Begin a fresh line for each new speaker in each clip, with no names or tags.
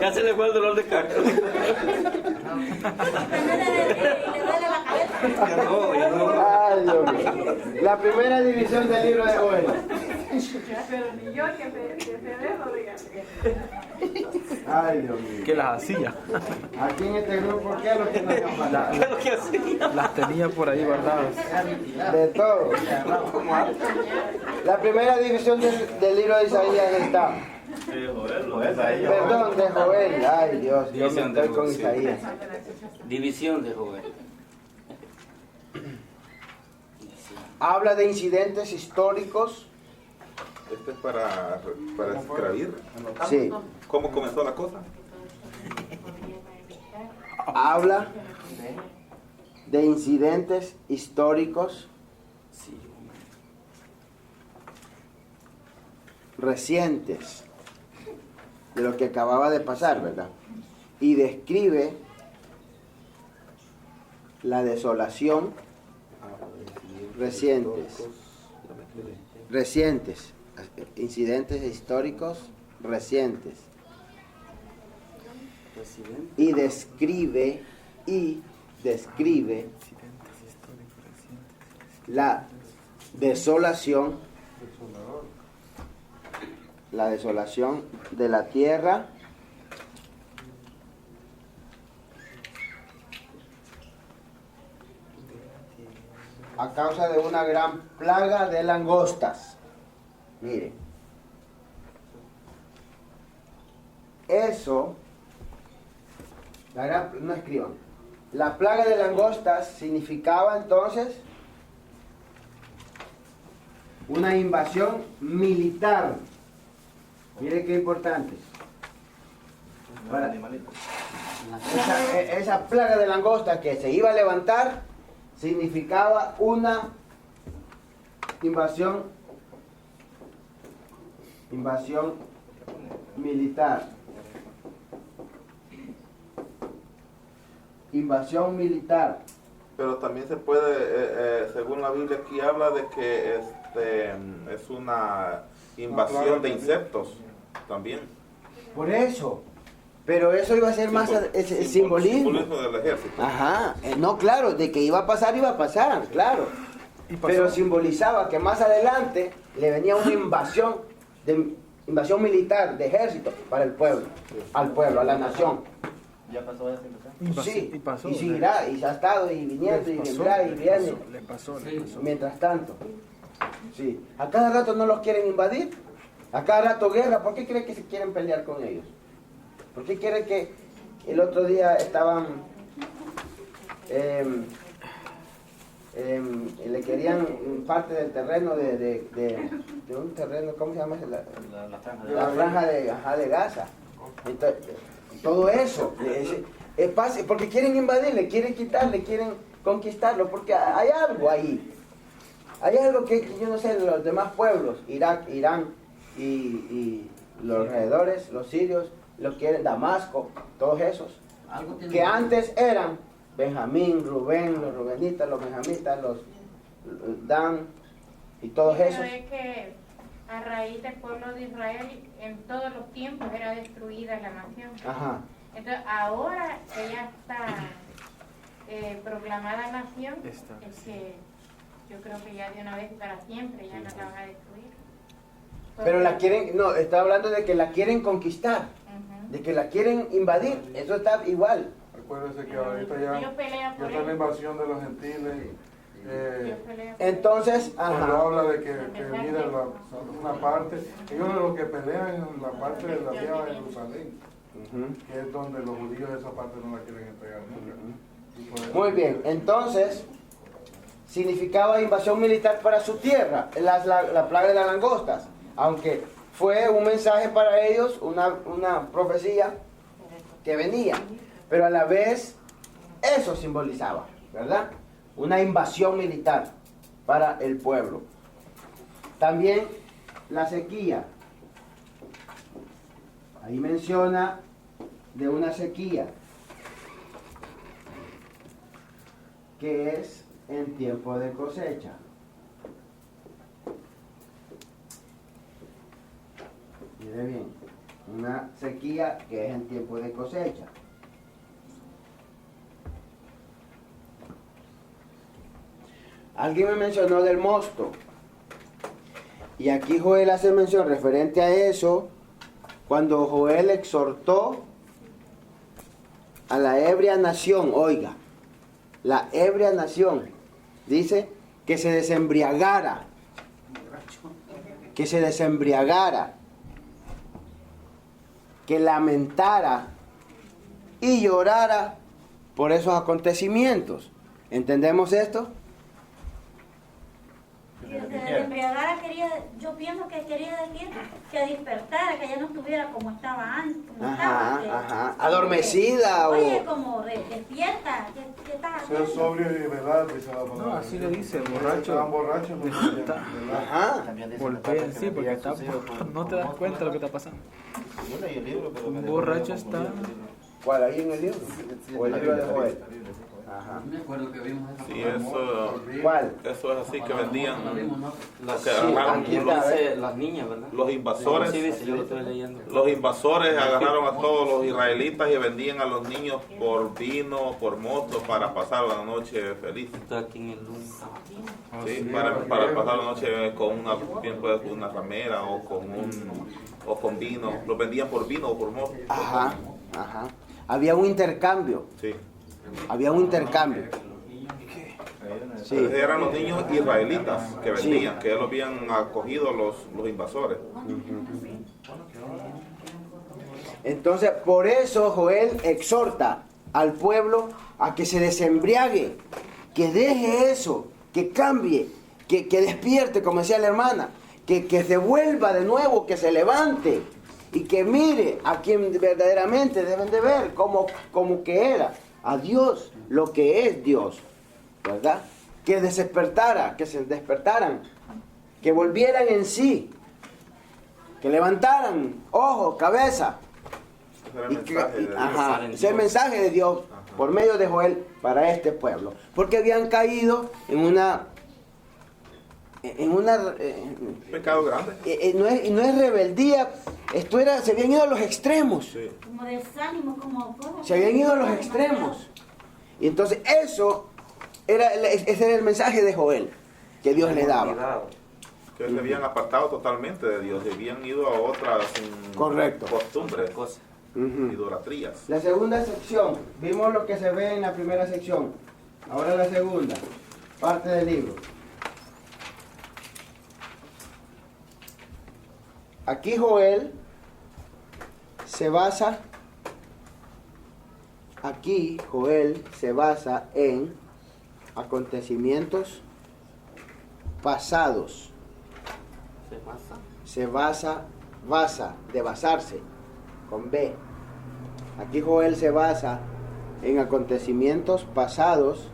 Ya se le fue el dolor de cabeza.
Ay, Dios mío. La primera división del libro de Joel.
Pero ni yo que se dejo, dígame.
Ay, Dios mío.
Que las hacía.
Aquí en este grupo, ¿qué es lo que nos han faltado?
¿Qué es lo que hacía?
Las tenía por ahí guardadas.
De todo. La primera división del libro de Isaías está. Perdón, de Joel. Ay, Dios, yo me estoy con Isaías.
División de Joel.
Habla de incidentes históricos.
Este es para escribir.
Sí.
¿Cómo comenzó la cosa?
Habla de incidentes históricos recientes de lo que acababa de pasar, ¿verdad? Y describe la desolación recientes, incidentes históricos recientes. Y describe la desolación de la tierra a causa de una gran plaga de langostas. Mire, eso, no escriban, la plaga de langostas significaba entonces una invasión militar. Mire qué importante. Esa plaga de langostas que se iba a levantar significaba una invasión militar. Invasión militar.
Pero también se puede, según la Biblia aquí habla de que es una invasión de insectos también.
Por eso. Pero eso iba a ser más el simbolismo.
Simbolismo del ejército.
Ajá. No, claro, de que iba a pasar, claro. Pero simbolizaba que más adelante le venía una invasión militar, de ejército, para el pueblo, al pueblo, a la nación.
¿Ya pasó esa invasión?
Sí,
y pasó.
y seguirá, y ha estado, y viniendo, y vendrá, y viene.
Le pasó.
Mientras tanto, sí. A cada rato no los quieren invadir, a cada rato guerra. ¿Por qué creen que se quieren pelear con ellos? ¿Por qué creen que el otro día estaban, le querían parte del terreno de un terreno, ¿cómo se llama? La franja de Gaza. Entonces, todo eso es fácil, porque quieren invadirle, quieren quitarle, quieren conquistarlo, porque hay algo ahí. Hay algo que yo no sé, los demás pueblos, Irak, Irán y los alrededores, los sirios, lo quieren, Damasco, todos esos, que antes eran Benjamín, Rubén, los rubenitas, los benjamitas, los Dan y todos esos.
Pero es que a raíz del pueblo de Israel, en todos los tiempos era destruida la nación.
Ajá.
Entonces, ahora que ya está proclamada nación, es que yo creo que ya de una vez para siempre ya no la van a destruir.
Pero la quieren, no, está hablando de que la quieren conquistar, de que la quieren invadir, eso está igual.
Acuérdense que ahorita ya está la invasión de los gentiles.
Entonces,
cuando habla de que mira una parte, ellos lo que pelean en la parte de la vieja Jerusalén, que es donde los judíos esa parte no la quieren entregar nunca.
Muy bien, entonces significaba invasión militar para su tierra, la plaga de las langostas, aunque fue un mensaje para ellos, una profecía que venía, pero a la vez eso simbolizaba, ¿verdad? Una invasión militar para el pueblo. También la sequía. Ahí menciona de una sequía que es en tiempo de cosecha. Mire bien, Una sequía que es en tiempo de cosecha. Alguien me mencionó del mosto. Y aquí Joel hace mención referente a eso cuando Joel exhortó a la ebria nación. Oiga, la ebria nación dice que se desembriagara. Que se desembriagara. Que lamentara y llorara por esos acontecimientos. ¿Entendemos esto?
Que se desembriagara yo pienso que quería decir que despertara, que ya no estuviera como estaba antes.
Adormecida
oye,
o...
como despierta, ¿qué estás
Ser
haciendo?
sobrio y velar, dice la palabra.
No, así le dice, borracho.
Estaban borrachos, no podían velar.
Ajá.
También dice
Golpea,
la carta que
sí, porque
metía a
está,
sus hijos con-
no te das
con
cuenta de lo que
mosca.
está pasando.
Yo leí el libro, pero me
Un
dejó
borracho
medio
está-
confundido.
¿Cuál? ¿Ahí en el libro? ¿O el libro de Joel?
La Biblia, sí.
Ajá.
Me acuerdo que vimos esa
Sí, eso
¿Cuál?
es así que vendían
La vimos, ¿no?
Las,
que
sí,
agarraron
aquí
los-
dice las niñas, ¿verdad?
los invasores.
Sí, dice, yo lo estoy leyendo.
Los invasores agarraron a todos los israelitas y vendían a los niños por vino, por mosto, para pasar la noche feliz.
Estoy aquí en el 1.
Sí, para pasar la noche con una, bien puede ser una ramera o con vino. Los vendían por vino o por mosto.
Ajá. Ajá. Había un intercambio.
Sí.
Había un intercambio. Sí.
Entonces eran los niños israelitas que
Sí.
vendían, que ya los habían acogido los invasores.
Entonces, por eso Joel exhorta al pueblo a que se desembriague, que deje eso, que cambie, que despierte, como decía la hermana, que se vuelva de nuevo, que se levante y que mire a quien verdaderamente deben de ver, como que era, a Dios, lo que es Dios, ¿verdad? Que despertara, que se despertaran, que volvieran en sí, que levantaran ojos, cabeza.
Ese era el
Y que-
mensaje de Dios.
ajá, ese es el mensaje de Dios por medio de Joel para este pueblo. Porque habían caído en una
Pecado grande.
no es rebeldía, se habían ido a los extremos.
Sí.
Como desánimo, como cosas.
Se habían ido a los extremos. Y entonces ese era el mensaje de Joel que Dios le daba.
Que se habían apartado totalmente de Dios, se habían ido a otras
Correcto.
costumbres,
Cosa.
Ujú.
idolatrías.
La segunda sección, vimos lo que se ve en la primera sección. Ahora la segunda, parte del libro. Aquí Joel se basa en acontecimientos pasados.
¿Se pasa?
Basa, de basarse, con B. Aquí Joel se basa en acontecimientos pasados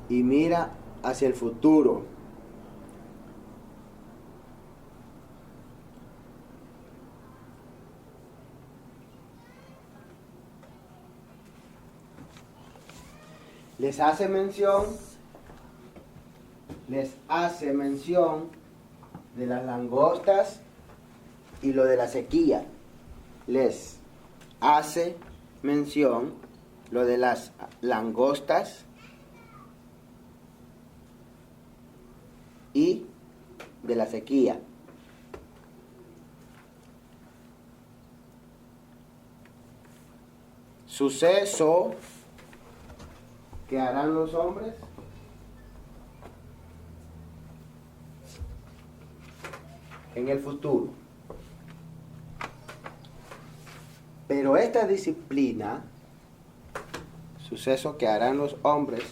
y mira hacia el futuro. Les hace mención de las langostas y lo de la sequía. Les hace mención lo de las langostas y de la sequía. Suceso que harán los hombres en el futuro. Pero esta disciplina, suceso que harán los hombres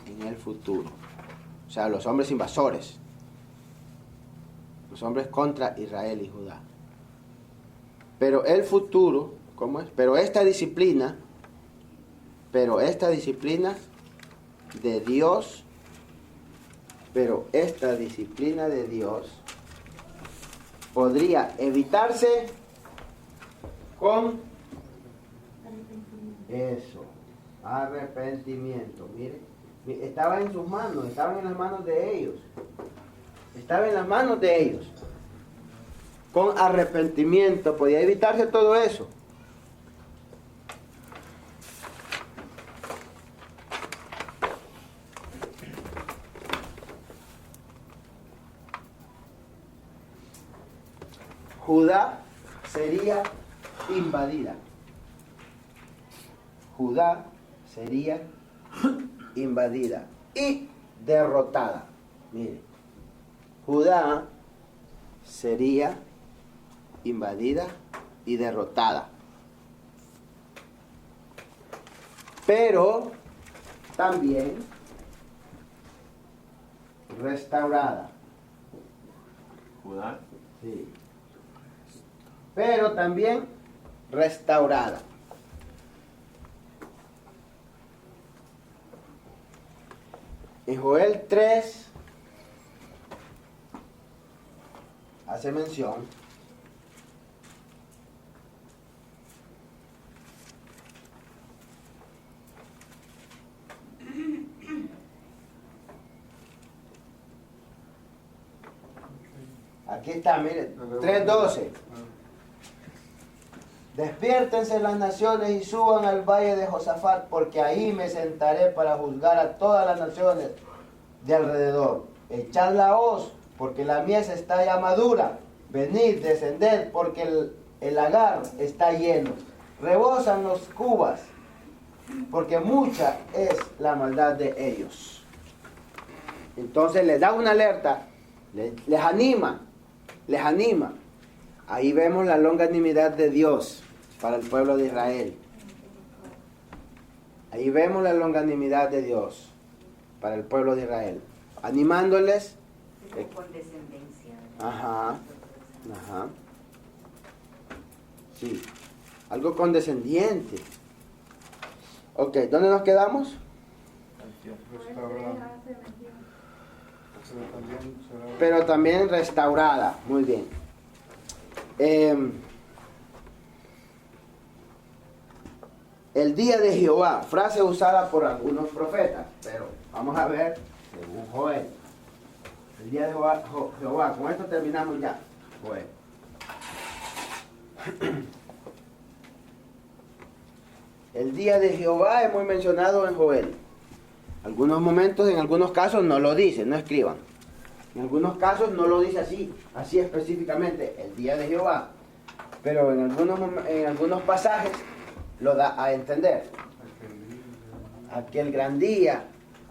en el futuro, o sea, los hombres invasores, los hombres contra Israel y Judá. Pero el futuro, ¿cómo es? Pero esta disciplina de Dios, podría evitarse con eso, arrepentimiento. Mire, estaba en sus manos, estaba en las manos de ellos. con arrepentimiento. Podía evitarse todo eso. Judá sería invadida. Judá sería invadida y derrotada. Mire, Judá sería invadida y derrotada. Pero también restaurada.
Judá.
Sí. Pero también restaurada. En Joel 3 hace mención aquí está, mire, 3:12. Despiértense las naciones y suban al valle de Josafat, porque ahí me sentaré para juzgar a todas las naciones de alrededor. Echad la hoz, porque la mies está ya madura. Venid, descended, porque el lagar está lleno. Rebosan los cubas, porque mucha es la maldad de ellos. Entonces les da una alerta, les anima. Ahí vemos la longanimidad de Dios para el pueblo de Israel. Ahí vemos la longanimidad de Dios para el pueblo de Israel, animándoles.
Con descendencia.
Ajá. Sí, algo condescendiente. Ok, ¿dónde nos quedamos?
Restaurada.
Pero también restaurada. Muy bien. El día de Jehová, frase usada por algunos profetas, pero vamos a ver según Joel. El día de Jehová, con esto terminamos ya. Joel. El día de Jehová es muy mencionado en Joel. Algunos momentos, en algunos casos no lo dice, no escriban. En algunos casos no lo dice así específicamente, el día de Jehová. Pero en algunos pasajes lo da a entender. Aquel gran día,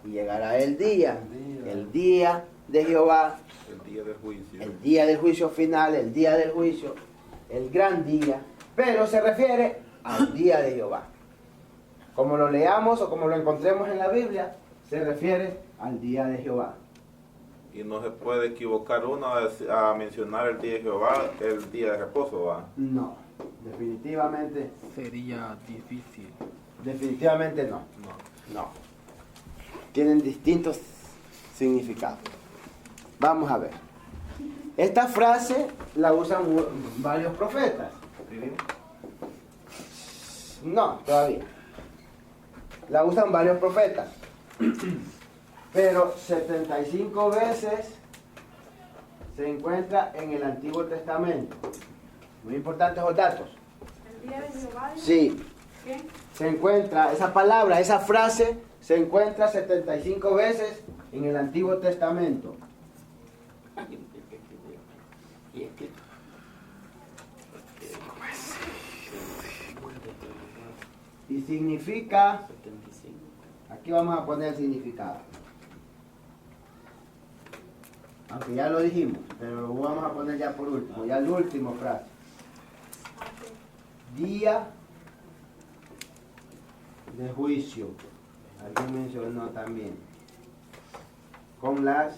y llegará el día de Jehová,
El día del juicio.
el día del juicio final, el día del juicio, el gran día, pero se refiere al día de Jehová. Como lo leamos o como lo encontremos en la Biblia, se refiere al día de Jehová.
Y no se puede equivocar uno a mencionar el día de Jehová, el día de reposo, ¿va?
No, definitivamente,
Sería difícil.
definitivamente no. No. Tienen distintos significados. Vamos a ver. Esta frase la usan varios profetas. No, todavía. La usan varios profetas. Pero 75 veces se encuentra en el Antiguo Testamento. Muy importantes los datos.
El día de Jehová.
Sí.
¿Qué?
Se encuentra, esa palabra, esa frase, se encuentra 75 veces en el Antiguo Testamento. Y significa, aquí vamos a poner el significado. Aunque ya lo dijimos, pero lo vamos a poner ya por último, ya el último frase. Día de juicio. Alguien mencionó también. Con las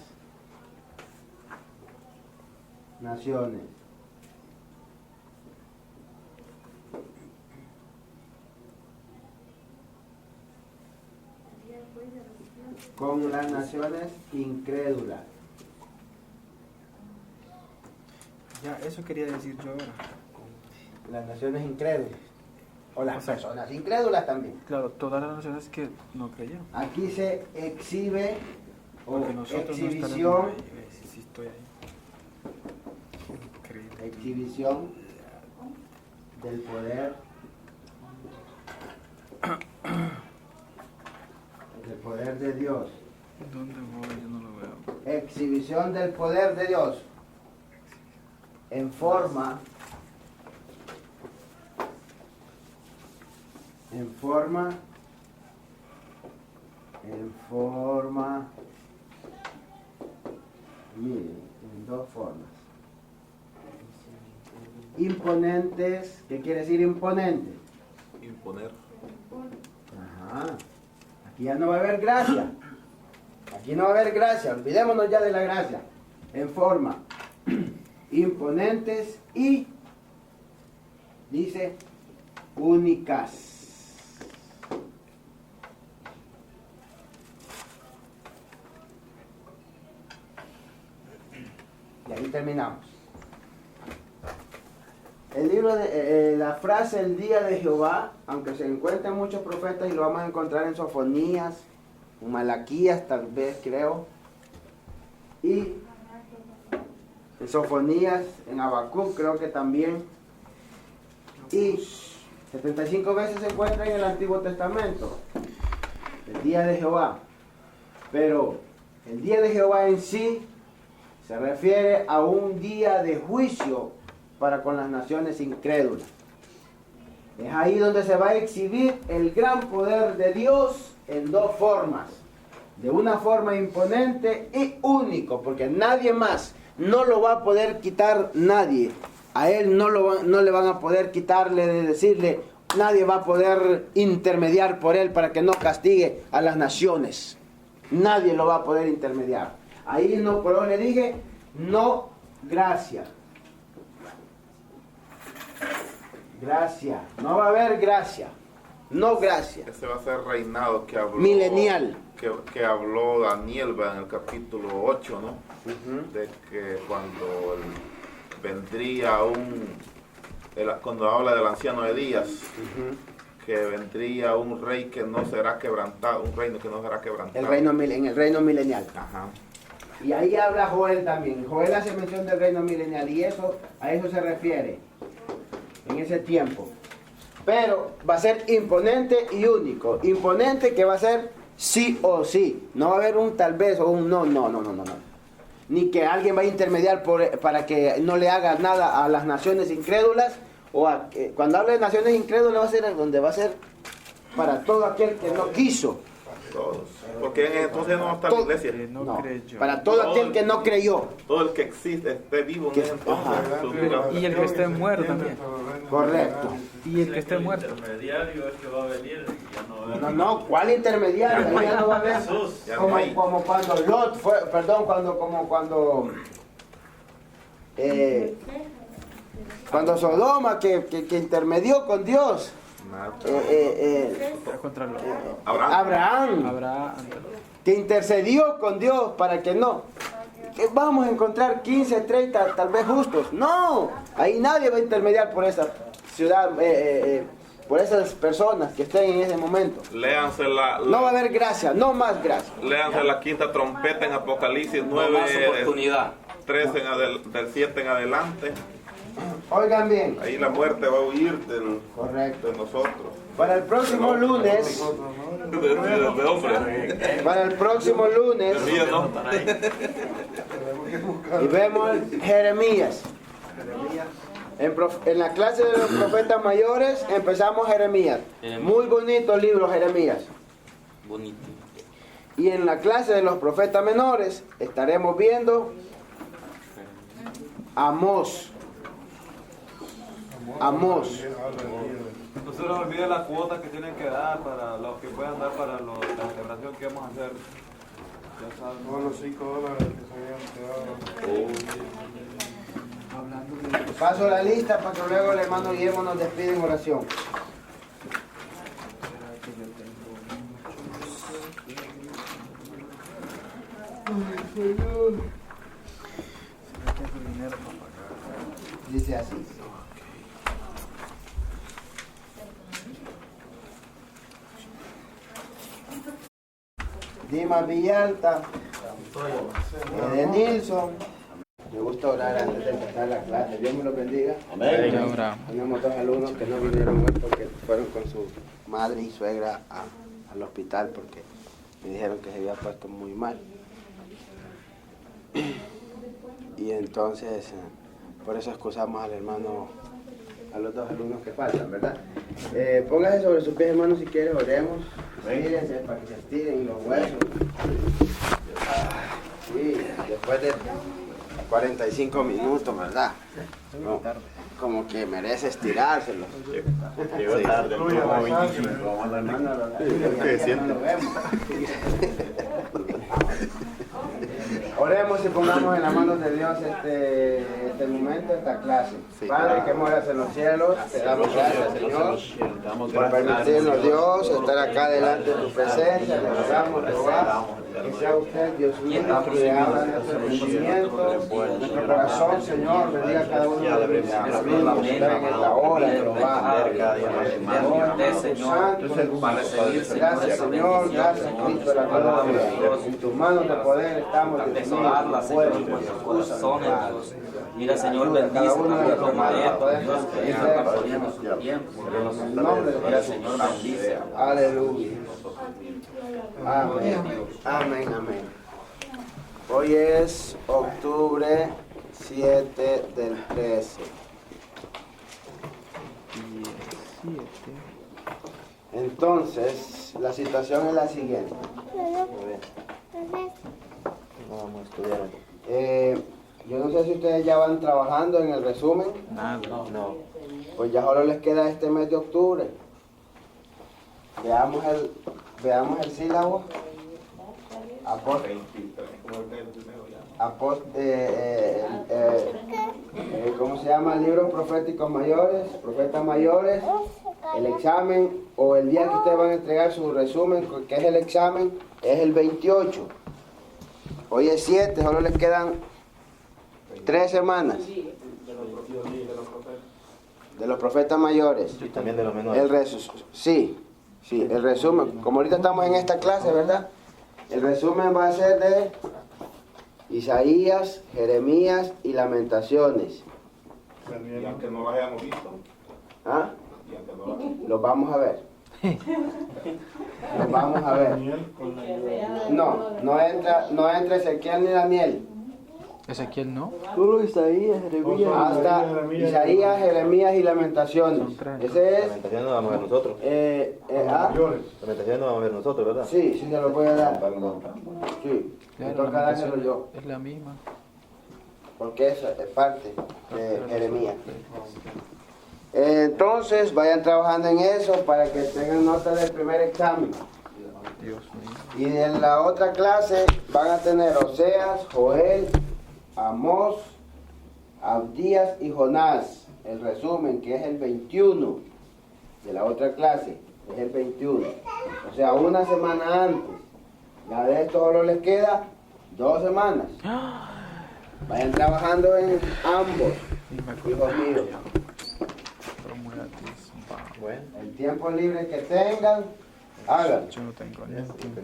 naciones. Con las naciones incrédulas.
Ya, eso quería decir yo ahora.
Las naciones incrédulas. O las
O sea,
personas incrédulas también.
Claro, todas las naciones que no creyeron.
Aquí se exhibe o
Porque nosotros no
exhibición.
estaremos ahí. Sí, estoy ahí. Increíble.
Exhibición del poder. El poder de Dios.
¿Dónde voy? Yo no lo veo.
Exhibición del poder de Dios. En forma miren, en dos formas. Imponentes, ¿qué quiere decir imponente?
Imponer.
Ajá. Aquí ya no va a haber gracia. Aquí no va a haber gracia. Olvidémonos ya de la gracia. En forma imponentes y dice únicas. Y ahí terminamos. El libro de la frase el día de Jehová, aunque se encuentran muchos profetas y lo vamos a encontrar en Sofonías, en Malaquías tal vez creo, y en Sofonías, en Habacuc creo que también, y 75 veces se encuentra en el Antiguo Testamento, el día de Jehová. Pero el día de Jehová en sí se refiere a un día de juicio para con las naciones incrédulas. Es ahí donde se va a exhibir el gran poder de Dios en dos formas. De una forma imponente y único, porque nadie más no lo va a poder quitar nadie. A él no le van a poder quitarle de decirle, nadie va a poder intermediar por él para que no castigue a las naciones. Nadie lo va a poder intermediar. Ahí no, por eso le dije, no gracia. Gracia. No va a haber gracia. No gracia.
Ese va a ser reinado que habló.
Milenial.
Que habló Daniel en el capítulo 8, ¿no? De que cuando vendría cuando habla del anciano Elías, que vendría un rey que no será quebrantado, un reino que no será quebrantado.
En el reino milenial.
Ajá.
Y ahí habla Joel también. Joel hace mención del reino milenial y a eso se refiere en ese tiempo. Pero va a ser imponente y único. Imponente que va a ser sí o sí. No va a haber un tal vez o un no. Ni que alguien va a intermediar para que no le haga nada a las naciones incrédulas. Cuando habla de naciones incrédulas va a ser donde va a ser para todo aquel que no quiso.
Todos. Porque entonces no va a estar la iglesia.
No, para todo aquel que no creyó.
Todo el que existe, esté vivo en ese entonces.
Y el que esté muerto también.
Correcto.
Y el que esté muerto.
Intermediario es que va a venir y ya no va a haber.
No, ¿cuál intermediario? Ahí ya no va a haber. Como cuando Lot fue, perdón, cuando Sodoma que intermedió con Dios. Abraham, que intercedió con Dios para que no. Que vamos a encontrar 15, 30, tal vez justos. No, ahí nadie va a intermediar por esa ciudad, por esas personas que estén en ese momento.
Léanse
no va a haber gracia, no más gracia.
Léanse la quinta trompeta en Apocalipsis 9,
No más oportunidad.
3 del 7 en adelante.
Oigan bien.
Ahí la muerte va a huir
Correcto.
de nosotros.
Para el próximo lunes, y vemos Jeremías. En la clase de los profetas mayores empezamos Jeremías. Muy bonito libro Jeremías.
Bonito.
Y en la clase de los profetas menores estaremos viendo Amós. Amós.
No se les olvide la cuota que tienen que dar para los que puedan dar para la celebración que vamos a hacer. Ya saben.
Todos los $5 que se habían quedado.
Paso la lista para que luego el hermano Guillermo nos despide en oración. Dice así. Dimas Villalta, Edenilson, Me gusta orar antes de empezar la clase. Dios me lo bendiga.
Amén.
Ya oramos.
Tenemos 2 alumnos que no vinieron hoy porque fueron con su madre y suegra al hospital porque me dijeron que se había puesto muy mal. Y entonces, por eso excusamos al hermano, a los 2 alumnos que faltan, ¿verdad? Póngase sobre sus pies, hermanos, si quieres, oremos. Estírense para que se estiren los huesos. Sí, después de 45 minutos, ¿verdad? No, como que merece estirárselos.
Llegó tarde,
Fluye
como
la sangre.
25.
Hermano,
¿Qué siente?
lo vemos. Oremos y pongamos en las manos de Dios este momento, esta clase. Padre que moras en los cielos, te damos gracias, Señor, por permitirnos, Dios, estar acá delante de tu presencia. Le rogamos, Jehová, que sea usted, Dios mío, que abra nuestro entendimiento, nuestro corazón, Señor, bendiga a cada uno de los alumnos que están en esta hora, Jehová. Gracias, Señor, gracias, Cristo de la gloria. En tus manos de poder estamos, Dios mío.
Mira, Señor, bendice nuestro maestro, Dios, que está poniendo su tiempo.
En el nombre de Jesús.
Señor, bendice.
Aleluya. Amén. Amén, amén. Hoy es octubre 7 del 13. Entonces, la situación es la siguiente.
Vamos a estudiar.
Yo no sé si ustedes ya van trabajando en el resumen.
Nada.
No.
Pues ya solo les queda este mes de octubre. Veamos el sílabo. ¿Cómo se llama? Libros proféticos mayores, profetas mayores. El examen o el día que ustedes van a entregar su resumen, que es el examen, es el 28. Hoy es 7, solo les quedan 3 semanas. De los profetas mayores.
Y también de los menores.
Sí, el resumen. Como ahorita estamos en esta clase, ¿verdad? El resumen va a ser de Isaías, Jeremías y Lamentaciones.
Y aunque no lo hayamos visto.
¿Ah?
Y aunque no lo hayamos visto.
Los vamos a ver. Los vamos a ver. No entra Ezequiel ni Daniel.
Ezequiel no.
Solo Isaías, Jeremías. Hasta Isaías, Jeremías y Lamentaciones. Ese es.
Lamentaciones no vamos a ver nosotros. Lamentaciones no vamos a ver nosotros, ¿verdad?
Sí, se lo voy a dar. Sí, me toca dárselo yo.
Es la misma.
Porque es parte de Jeremías. Entonces, vayan trabajando en eso para que tengan nota del primer examen.
Dios mío.
Y en la otra clase van a tener Oseas, Joel, Amós, Abdías y Jonás. El resumen, que es el 21 de la otra clase, es el 21. O sea, una semana antes. Ya de esto solo les queda 2 semanas. Vayan trabajando en ambos, hijos míos.
Bueno.
El tiempo libre que tengan, hagan.
Yo no tengo ni tiempo.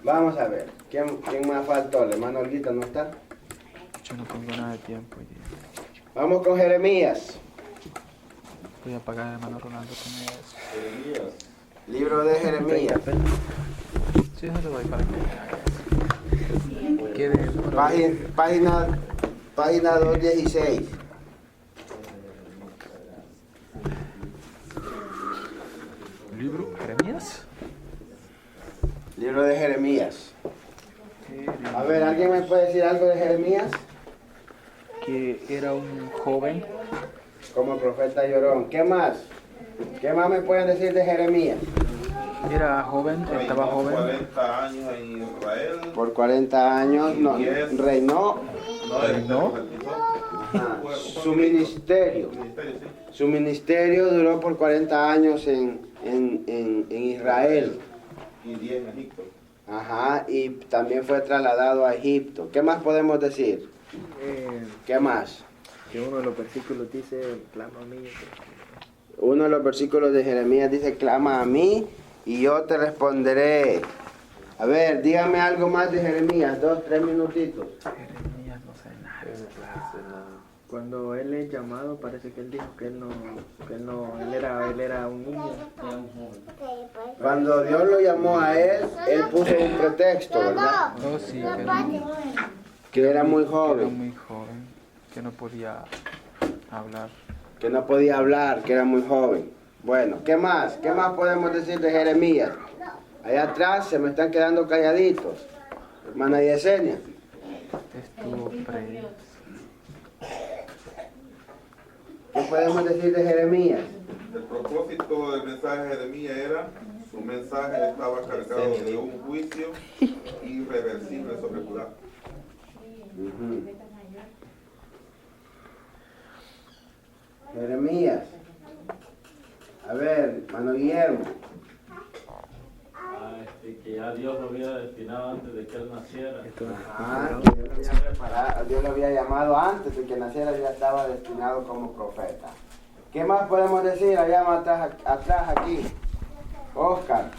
Vamos a ver, ¿quién más faltó? ¿El hermano Olguita no está?
Yo no tengo nada de tiempo.
Vamos con Jeremías.
Voy a pagar al hermano Ronaldo con eso.
Libro de Jeremías.
Sí, eso lo doy para que quede.
Página 216.
¿Libro? ¿Jeremías?
Libro de Jeremías. A ver, ¿alguien me puede decir algo de Jeremías?
Que era un joven.
Como profeta llorón. ¿Qué más? ¿Qué más me pueden decir de Jeremías?
Era joven, estaba joven.
40 años en Israel.
Por 40 años no, reinó.
¿Reinó?
Ajá. Su ministerio. Su ministerio duró por 40 años en Israel.
Y 10 en Egipto.
Ajá, y también fue trasladado a Egipto. ¿Qué más podemos decir? ¿Qué más?
Que uno de los versículos dice, clama a mí.
Uno de los versículos de Jeremías dice, clama a mí y yo te responderé. A ver, dígame algo más de Jeremías, 2, 3 minutitos.
Jeremías no sé nada.
Cuando él es llamado, parece que él dijo que él él era un niño.
Cuando Dios lo llamó a él puso un pretexto, ¿verdad?
Oh, sí,
Que era muy
era
joven,
muy joven, que no podía hablar.
que no podía hablar, que era muy joven. Bueno, ¿qué más? ¿Qué más podemos decir de Jeremías? Allá atrás se me están quedando calladitos. Hermana Yesenia.
Estuvo preso.
¿Qué podemos decir de Jeremías?
El propósito del mensaje de Jeremías era, su mensaje estaba cargado de un juicio irreversible sobre Judá.
Jeremías. A ver, hermano Guillermo.
Que ya Dios lo había destinado antes de que él naciera.
Dios lo había llamado antes de que naciera, ya estaba destinado como profeta. ¿Qué más podemos decir allá más atrás aquí? Oscar.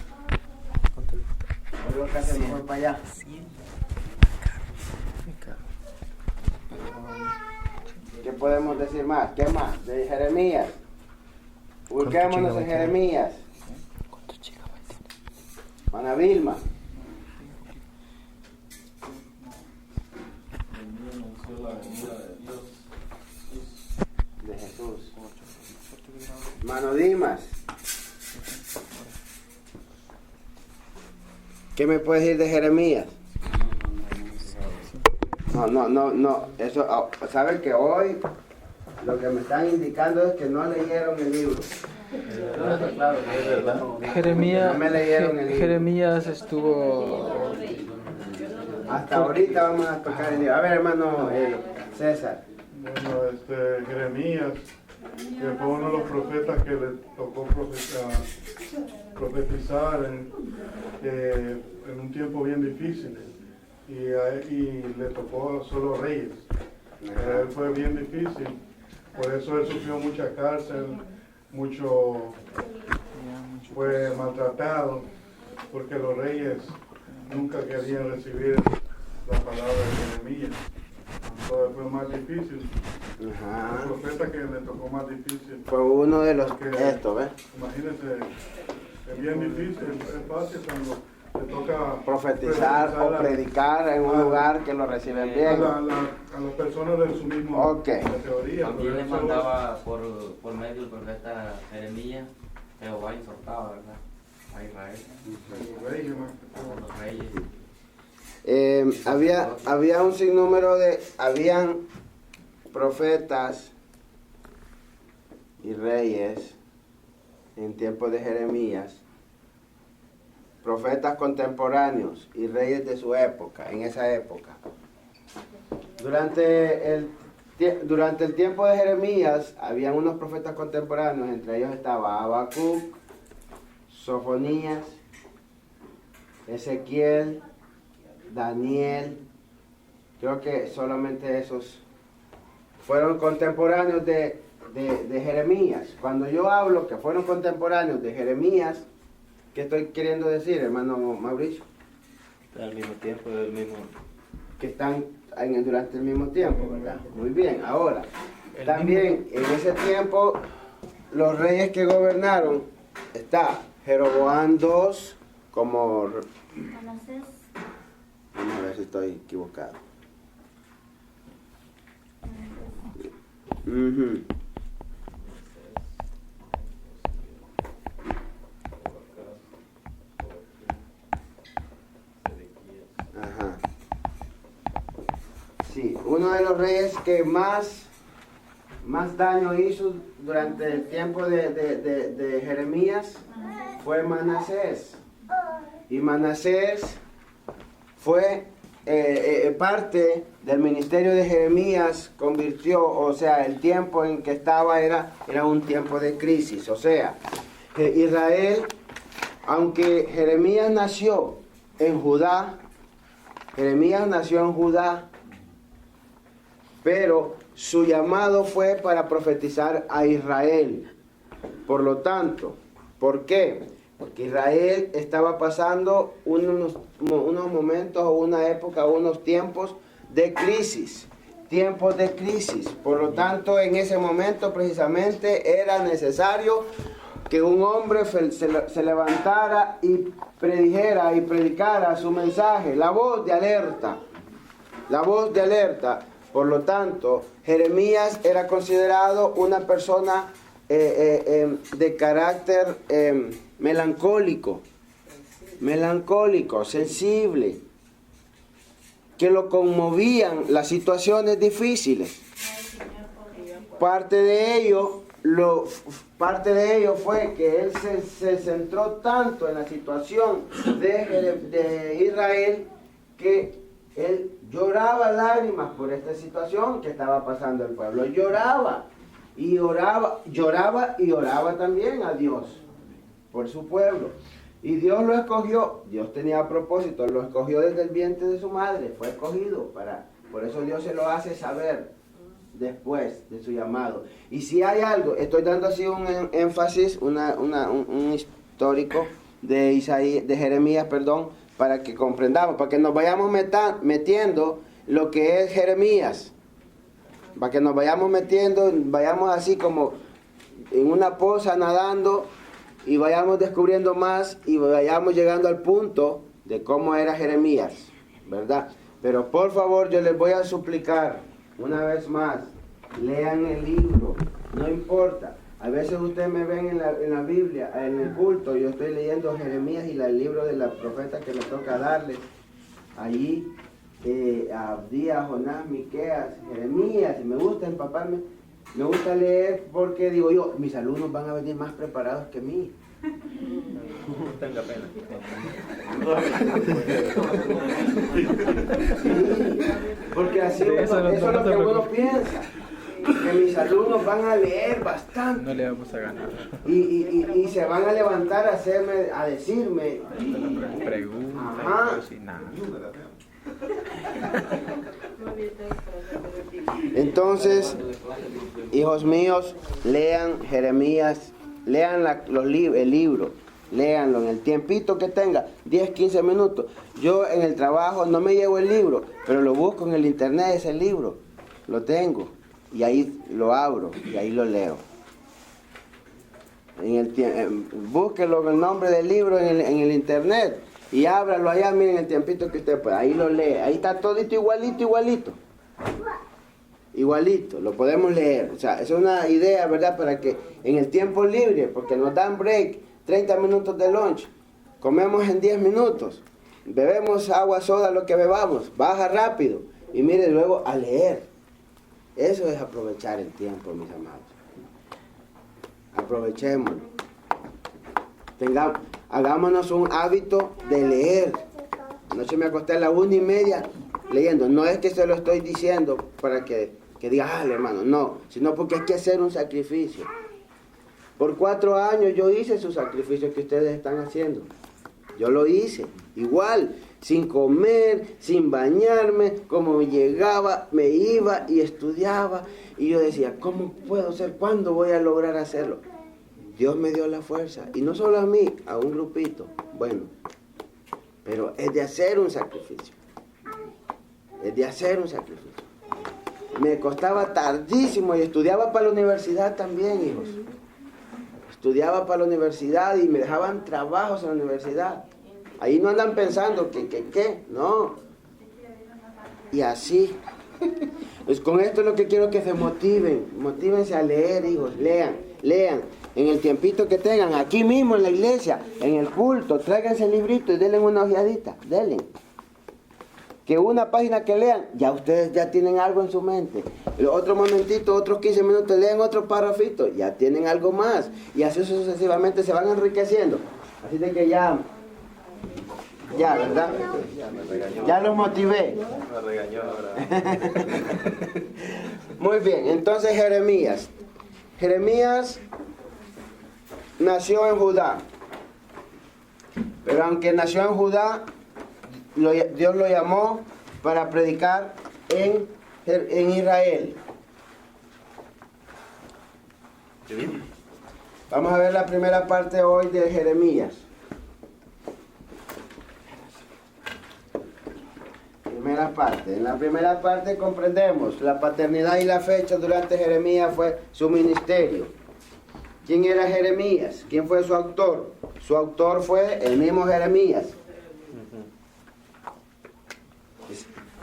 Oscar se fue para allá. ¿Qué podemos decir más? ¿Qué más? De Jeremías. Ubiquémonos en Jeremías. Ana Vilma. De Jesús. Hermano Dimas. ¿Qué me puedes decir de Jeremías? No. Eso, ¿saben que hoy lo que me están indicando es que no leyeron el libro?
Jeremías,
No me leyeron el libro.
Jeremías estuvo...
Hasta ahorita vamos a tocar el libro. A ver, hermano César.
Bueno, Jeremías, que fue uno de los profetas que le tocó profetizar en un tiempo bien difícil. Y le tocó solo reyes. Para él fue bien difícil. Por eso él sufrió mucha cárcel, fue maltratado, porque los reyes nunca querían recibir la palabra de Jeremías. Entonces fue más difícil. El profeta que le tocó más difícil.
Fue uno de los...
Esto, ¿ves? Imagínense, es bien difícil, es fácil cuando te toca
profetizar o predicar en un lugar que lo reciben bien.
A las personas de su mismo teoría.
También le mandaba por medio del profeta Jeremías, Jehová exhortaba, ¿verdad? A Israel. Los reyes.
Había un sinnúmero habían profetas y reyes en tiempos de Jeremías, profetas contemporáneos y reyes de su época, en esa época. Durante el tiempo de Jeremías, habían unos profetas contemporáneos, entre ellos estaba Habacuc, Sofonías, Ezequiel, Daniel. Creo que solamente esos fueron contemporáneos de Jeremías. Cuando yo hablo que fueron contemporáneos de Jeremías, ¿qué estoy queriendo decir, hermano Mauricio?
Al mismo tiempo, del mismo.
Que están durante el mismo tiempo, ¿verdad? Muy bien, ahora, también en ese tiempo, los reyes que gobernaron, está Jeroboam II como... Vamos a ver si estoy equivocado. Ajá. Sí, uno de los reyes que más daño hizo durante el tiempo de Jeremías fue Manasés. Y Manasés fue parte del ministerio de Jeremías, convirtió, o sea, el tiempo en que estaba era un tiempo de crisis. O sea, Israel, aunque Jeremías nació en Judá, pero su llamado fue para profetizar a Israel. Por lo tanto, ¿por qué? Porque Israel estaba pasando unos momentos, o una época, unos tiempos de crisis. tiempos de crisis. Por lo tanto, en ese momento precisamente era necesario que un hombre se levantara y predijera y predicara su mensaje, la voz de alerta, la voz de alerta. Por lo tanto, Jeremías era considerado una persona de carácter melancólico, sensible, que lo conmovían las situaciones difíciles. Parte de ello fue que él se centró tanto en la situación de Israel que él lloraba lágrimas por esta situación que estaba pasando el pueblo. Lloraba y oraba también a Dios por su pueblo. Y Dios lo escogió, Dios tenía propósito, lo escogió desde el vientre de su madre, fue escogido por eso Dios se lo hace saber después de su llamado. Y si hay algo, estoy dando así un énfasis, un histórico de Jeremías, para que comprendamos, para que nos vayamos metiendo lo que es Jeremías, para que nos vayamos metiendo, vayamos así como en una poza nadando, y vayamos descubriendo más y vayamos llegando al punto de cómo era Jeremías, ¿verdad? Pero por favor, yo les voy a suplicar una vez más, lean el libro, no importa. A veces ustedes me ven en la Biblia, en el culto, yo estoy leyendo Jeremías y el libro de la profeta que me toca darles. Allí, Abdías, Jonás, Miqueas, Jeremías, y me gusta empaparme. Me gusta leer porque digo yo, mis alumnos van a venir más preparados que mí.
Tenga pena.
Sí, porque así eso es lo que uno piensa. Que mis alumnos van a leer bastante.
No le vamos a ganar.
Y se van a levantar a decirme.
Preguntas y nada.
Entonces, hijos míos, lean Jeremías, lean el libro, léanlo en el tiempito que tenga, 10, 15 minutos. Yo en el trabajo no me llevo el libro, pero lo busco en el internet, ese libro, lo tengo, y ahí lo abro, y ahí lo leo. Búsquelo el nombre del libro en el internet, y ábralo allá, miren el tiempito que usted pueda, ahí lo lee, ahí está todito igualito, lo podemos leer. O sea, es una idea, ¿verdad? Para que en el tiempo libre, porque nos dan break, 30 minutos de lunch, comemos en 10 minutos, bebemos agua, soda, lo que bebamos, baja rápido, y mire luego a leer. Eso es aprovechar el tiempo, mis amados. Aprovechémoslo. Hagámonos un hábito de leer. Anoche me acosté a las 1:30 leyendo. No es que se lo estoy diciendo para que diga, hermano, no, sino porque hay que hacer un sacrificio. Por 4 años yo hice esos sacrificios que ustedes están haciendo. Yo lo hice, igual, sin comer, sin bañarme, como llegaba, me iba y estudiaba. Y yo decía, ¿cómo puedo hacer? ¿Cuándo voy a lograr hacerlo? Dios me dio la fuerza, y no solo a mí, a un grupito. Bueno, pero es de hacer un sacrificio. Me costaba tardísimo y estudiaba para la universidad también, hijos. Estudiaba para la universidad y me dejaban trabajos en la universidad. Ahí no andan pensando que, no. Y así. Pues con esto es lo que quiero que se motiven. Motívense a leer, hijos. Lean. En el tiempito que tengan, aquí mismo en la iglesia, en el culto, tráiganse el librito y denle una ojeadita. Denle. Que una página que lean, ya ustedes ya tienen algo en su mente. Otro momentito, otros 15 minutos, lean otro parrafito, ya tienen algo más. Y así sucesivamente se van enriqueciendo. Así de que ya, ¿verdad? Ya los motivé.
Me regañó ahora.
Muy bien, entonces Jeremías. Jeremías nació en Judá. Pero aunque nació en Judá, Dios lo llamó para predicar en Israel. Vamos a ver la primera parte hoy de Jeremías. Primera primera parte. En la primera parte comprendemos la paternidad y la fecha durante Jeremías fue su ministerio. ¿Quién era Jeremías? ¿Quién fue su autor? Su autor fue el mismo Jeremías.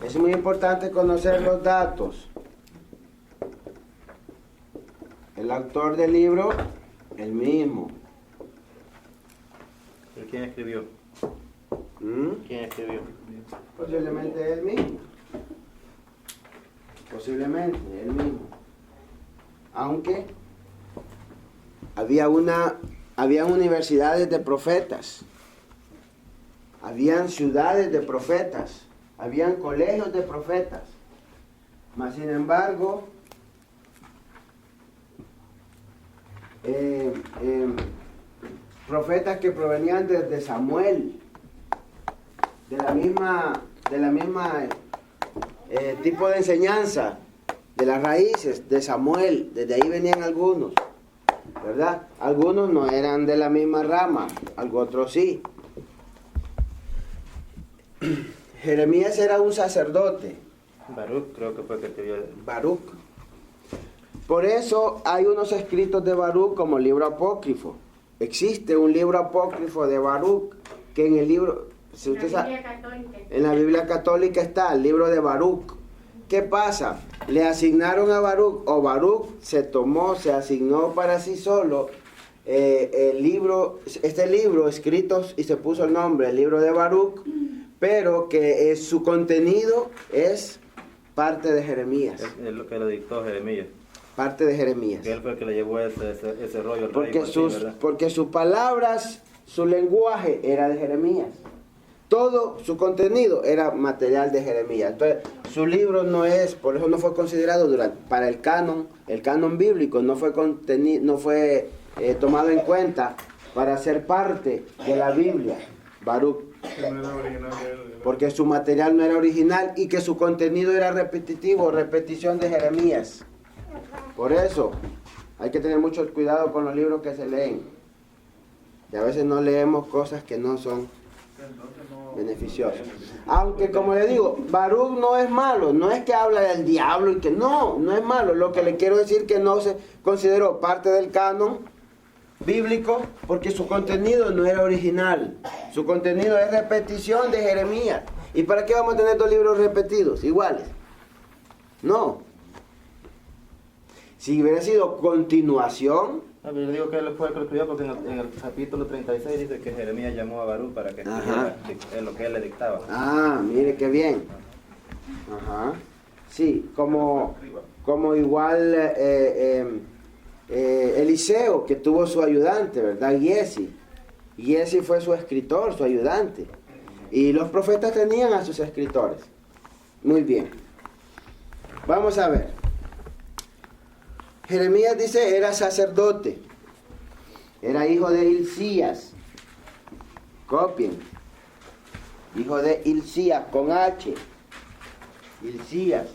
Es muy importante conocer los datos. El autor del libro, el mismo.
¿Quién escribió? ¿Quién escribió?
Posiblemente él mismo. Posiblemente él mismo. Aunque habían universidades de profetas, habían ciudades de profetas, habían colegios de profetas. Mas sin embargo, profetas que provenían desde Samuel, de la misma tipo de enseñanza, de las raíces de Samuel, desde ahí venían algunos, ¿verdad? Algunos no eran de la misma rama, otros sí. Jeremías era un sacerdote.
Baruch, creo que fue el que escribió.
Baruch. Por eso hay unos escritos de Baruch como libro apócrifo. Existe un libro apócrifo de Baruch que en el libro, si usted sabe, en la Biblia católica está el libro de Baruch. ¿Qué pasa? Le asignaron a Baruch, o Baruch se asignó para sí solo este libro escrito y se puso el nombre, el libro de Baruch, pero que su contenido es parte de Jeremías.
Es lo que le dictó Jeremías.
Parte de Jeremías.
Que él fue el que le llevó ese rollo al
porque
rey.
Porque sus palabras, su lenguaje era de Jeremías. Todo su contenido era material de Jeremías. Entonces, su libro no es, por eso no fue considerado para el canon bíblico, no fue tomado en cuenta para ser parte de la Biblia, Baruch. Porque su material no era original y que su contenido era repetitivo, repetición de Jeremías. Por eso hay que tener mucho cuidado con los libros que se leen. Y a veces no leemos cosas que no son beneficiosas. Aunque, como le digo, Baruch no es malo, no es que habla del diablo y que no es malo. Lo que le quiero decir que no se consideró parte del canon bíblico porque su contenido no era original. Su contenido es repetición de Jeremías. ¿Y para qué vamos a tener dos libros repetidos, iguales? No. Si hubiera sido continuación.
Yo digo que él fue el que lo escribió porque en el capítulo 36 dice que Jeremías llamó a Baruch para que escribiera lo que él le dictaba.
Ah, mire qué bien. Ajá. Sí, como igual Eliseo, que tuvo su ayudante, ¿verdad? Giesi fue su escritor, su ayudante. Y los profetas tenían a sus escritores. Muy bien. Vamos a ver. Jeremías dice, era sacerdote. Era hijo de Hilcías. Copien. Hijo de Hilcías, con H. Hilcías.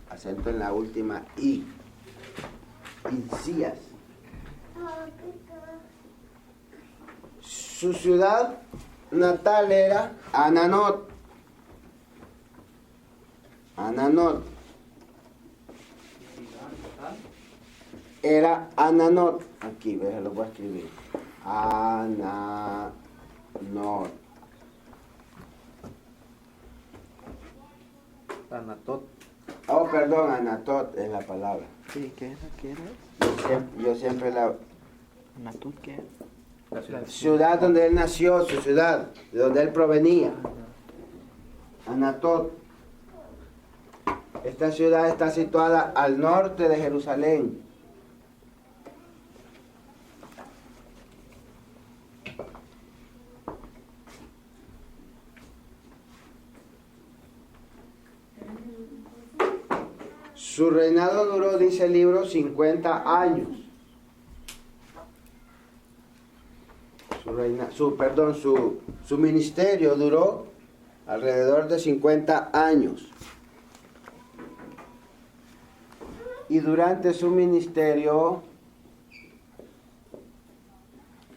Acento en la última I. Hilcías. Su ciudad natal era Ananot. Era Ananot. Aquí, ve, lo voy a escribir. Ananot.
Anatot.
Oh, perdón, Anatot es la palabra.
Sí, ¿qué era?
Yo siempre la...
¿Anatot qué?
La ciudad.
Ciudad donde él nació, su ciudad, de donde él provenía. Anatot. Esta ciudad está situada al norte de Jerusalén. Su reinado duró, dice el libro, 50 años. Su ministerio duró alrededor de 50 años. Y durante su ministerio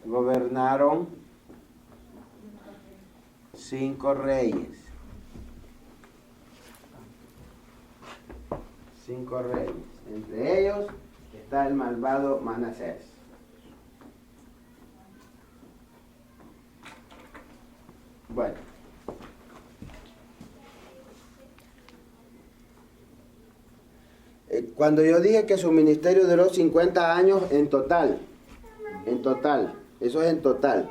gobernaron 5 reyes. 5 reyes. Entre ellos está el malvado Manasés. Bueno. Cuando yo dije que su ministerio duró 50 años en total, eso es en total,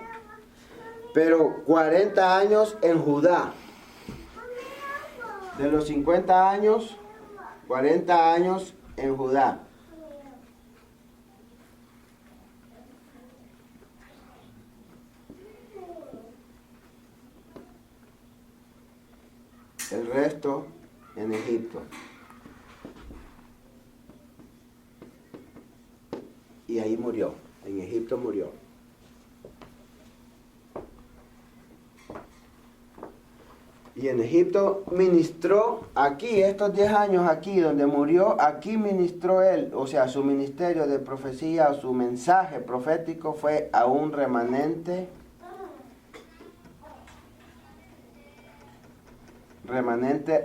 pero 40 años en Judá. De los 50 años, 40 años en Judá. El resto en Egipto. Y ahí murió, en Egipto murió. Y en Egipto ministró aquí, estos 10 años aquí, donde murió, aquí ministró él. O sea, su ministerio de profecía, su mensaje profético fue a un remanente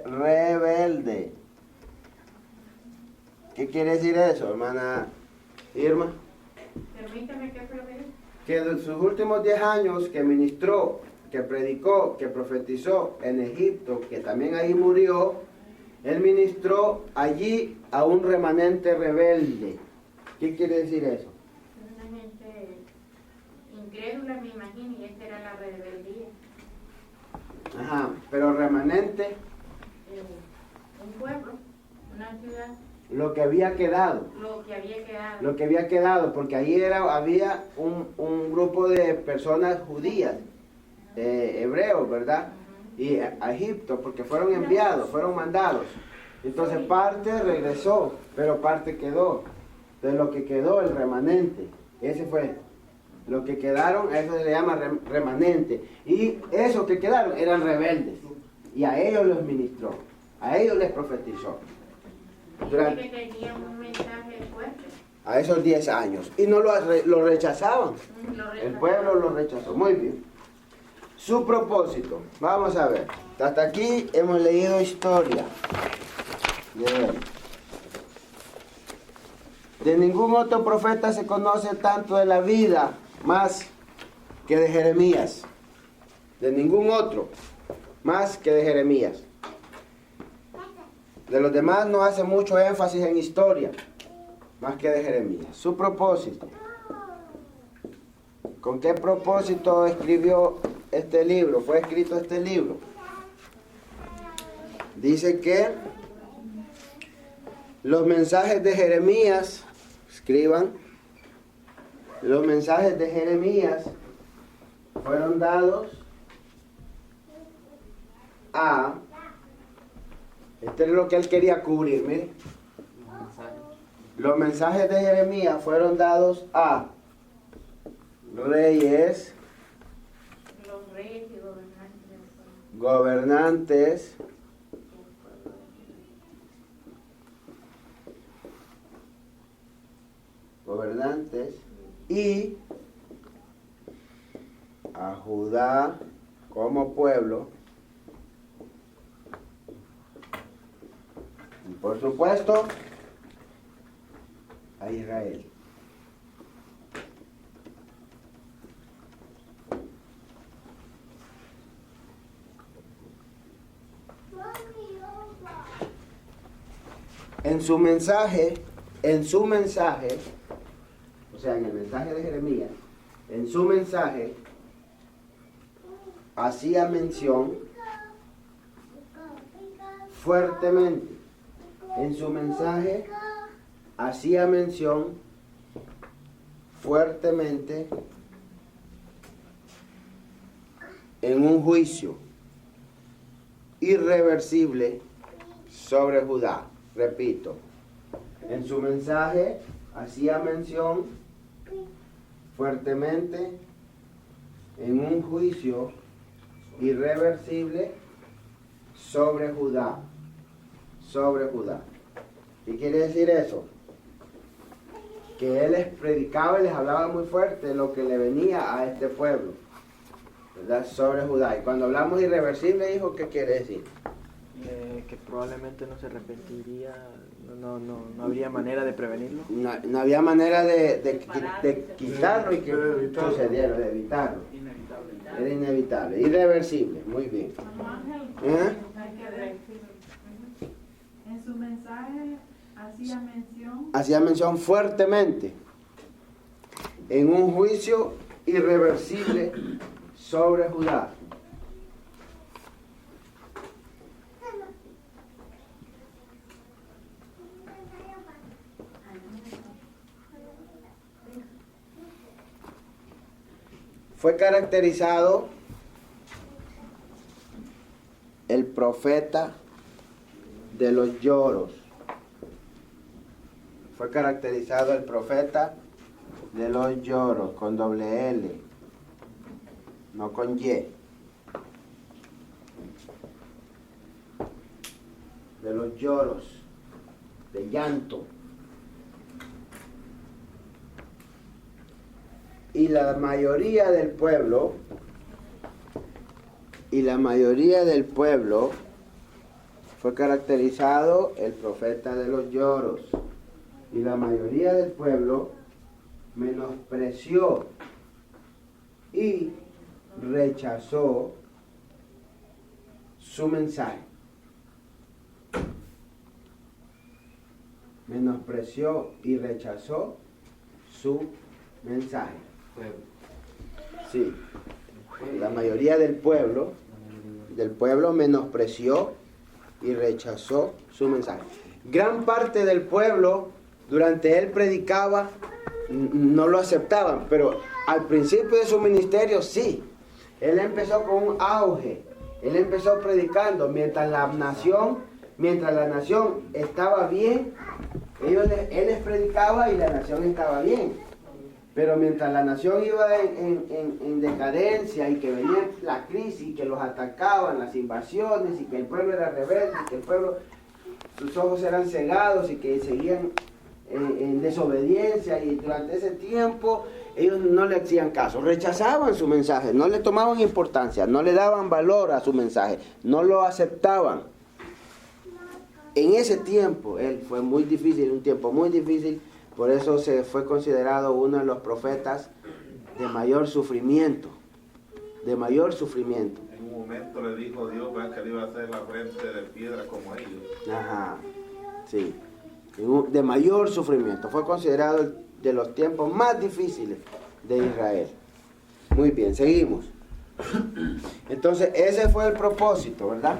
rebelde. ¿Qué quiere decir eso, hermana Irma?
Permítame, ¿qué fue lo que dijo?
Que de sus últimos 10 años que ministró, que predicó, que profetizó en Egipto, que también ahí murió, él ministró allí a un remanente rebelde. ¿Qué quiere decir eso?
Una gente incrédula, me imagino, y esta era la rebeldía.
Ajá, pero remanente,
Un pueblo, una ciudad,
lo que había quedado.
lo que había quedado.
Lo que había quedado, porque ahí había un grupo de personas judías, hebreos, ¿verdad? Y a Egipto, porque fueron enviados, fueron mandados. Entonces parte regresó, pero parte quedó. De lo que quedó, el remanente, ese fue. Lo que quedaron, a eso se le llama remanente. Y esos que quedaron eran rebeldes. Y a ellos los ministró, a ellos les profetizó.
Durante, que tenían un mensaje fuerte.
A esos 10 años. Y no lo rechazaban. El pueblo lo rechazó. Muy bien. Su propósito. Vamos a ver. Hasta aquí hemos leído historia de él. De ningún otro profeta se conoce tanto de la vida más que de Jeremías. De ningún otro más que de Jeremías. De los demás no hace mucho énfasis en historia, más que de Jeremías. Su propósito. ¿Con qué propósito escribió este libro? Fue escrito este libro. Dice que los mensajes de Jeremías, escriban, los mensajes de Jeremías fueron dados a... Este es lo que él quería cubrir, mire. Los mensajes de Jeremías fueron dados a reyes,
Los reyes y gobernantes.
Gobernantes, y a Judá como pueblo. Y por supuesto, a Israel. En su mensaje, o sea, en el mensaje de Jeremías, en su mensaje, hacía mención fuertemente. En su mensaje hacía mención fuertemente en un juicio irreversible sobre Judá. Repito, en su mensaje hacía mención fuertemente en un juicio irreversible sobre Judá. Sobre Judá. ¿Qué quiere decir eso? Que él les predicaba y les hablaba muy fuerte de lo que le venía a este pueblo. ¿verdad? Sobre Judá. Y cuando hablamos de irreversible, hijo, ¿qué quiere decir?
Que probablemente no se repetiría, no habría manera de prevenirlo.
No había manera de quitarlo y que sucediera, de evitarlo. Era inevitable, irreversible, muy bien.
En su mensaje
hacía mención fuertemente en un juicio irreversible sobre Judá. Fue caracterizado el profeta de los lloros. Fue caracterizado el profeta de los lloros, con doble L, no con Y. De los lloros, de llanto. Y la mayoría del pueblo, fue caracterizado el profeta de los lloros. Y la mayoría del pueblo menospreció y rechazó su mensaje. Menospreció y rechazó su mensaje. Sí, la mayoría del pueblo menospreció y rechazó su mensaje. Gran parte del pueblo, durante él predicaba, no lo aceptaban, pero al principio de su ministerio sí. Él empezó con un auge, él empezó predicando, mientras la nación estaba bien, él les predicaba y la nación estaba bien. Pero mientras la nación iba en decadencia y que venía la crisis, que los atacaban, las invasiones, y que el pueblo era rebelde, que el pueblo, sus ojos eran cegados y que seguían en desobediencia, y durante ese tiempo ellos no le hacían caso, rechazaban su mensaje, no le tomaban importancia, no le daban valor a su mensaje, no lo aceptaban. En ese tiempo, él fue muy difícil, un tiempo muy difícil. Por eso se fue considerado uno de los profetas de mayor sufrimiento. De mayor sufrimiento.
En un momento le dijo Dios que le iba a hacer la frente de piedra como ellos.
Ajá, sí. De mayor sufrimiento. Fue considerado de los tiempos más difíciles de Israel. Muy bien, seguimos. Entonces, ese fue el propósito, ¿verdad?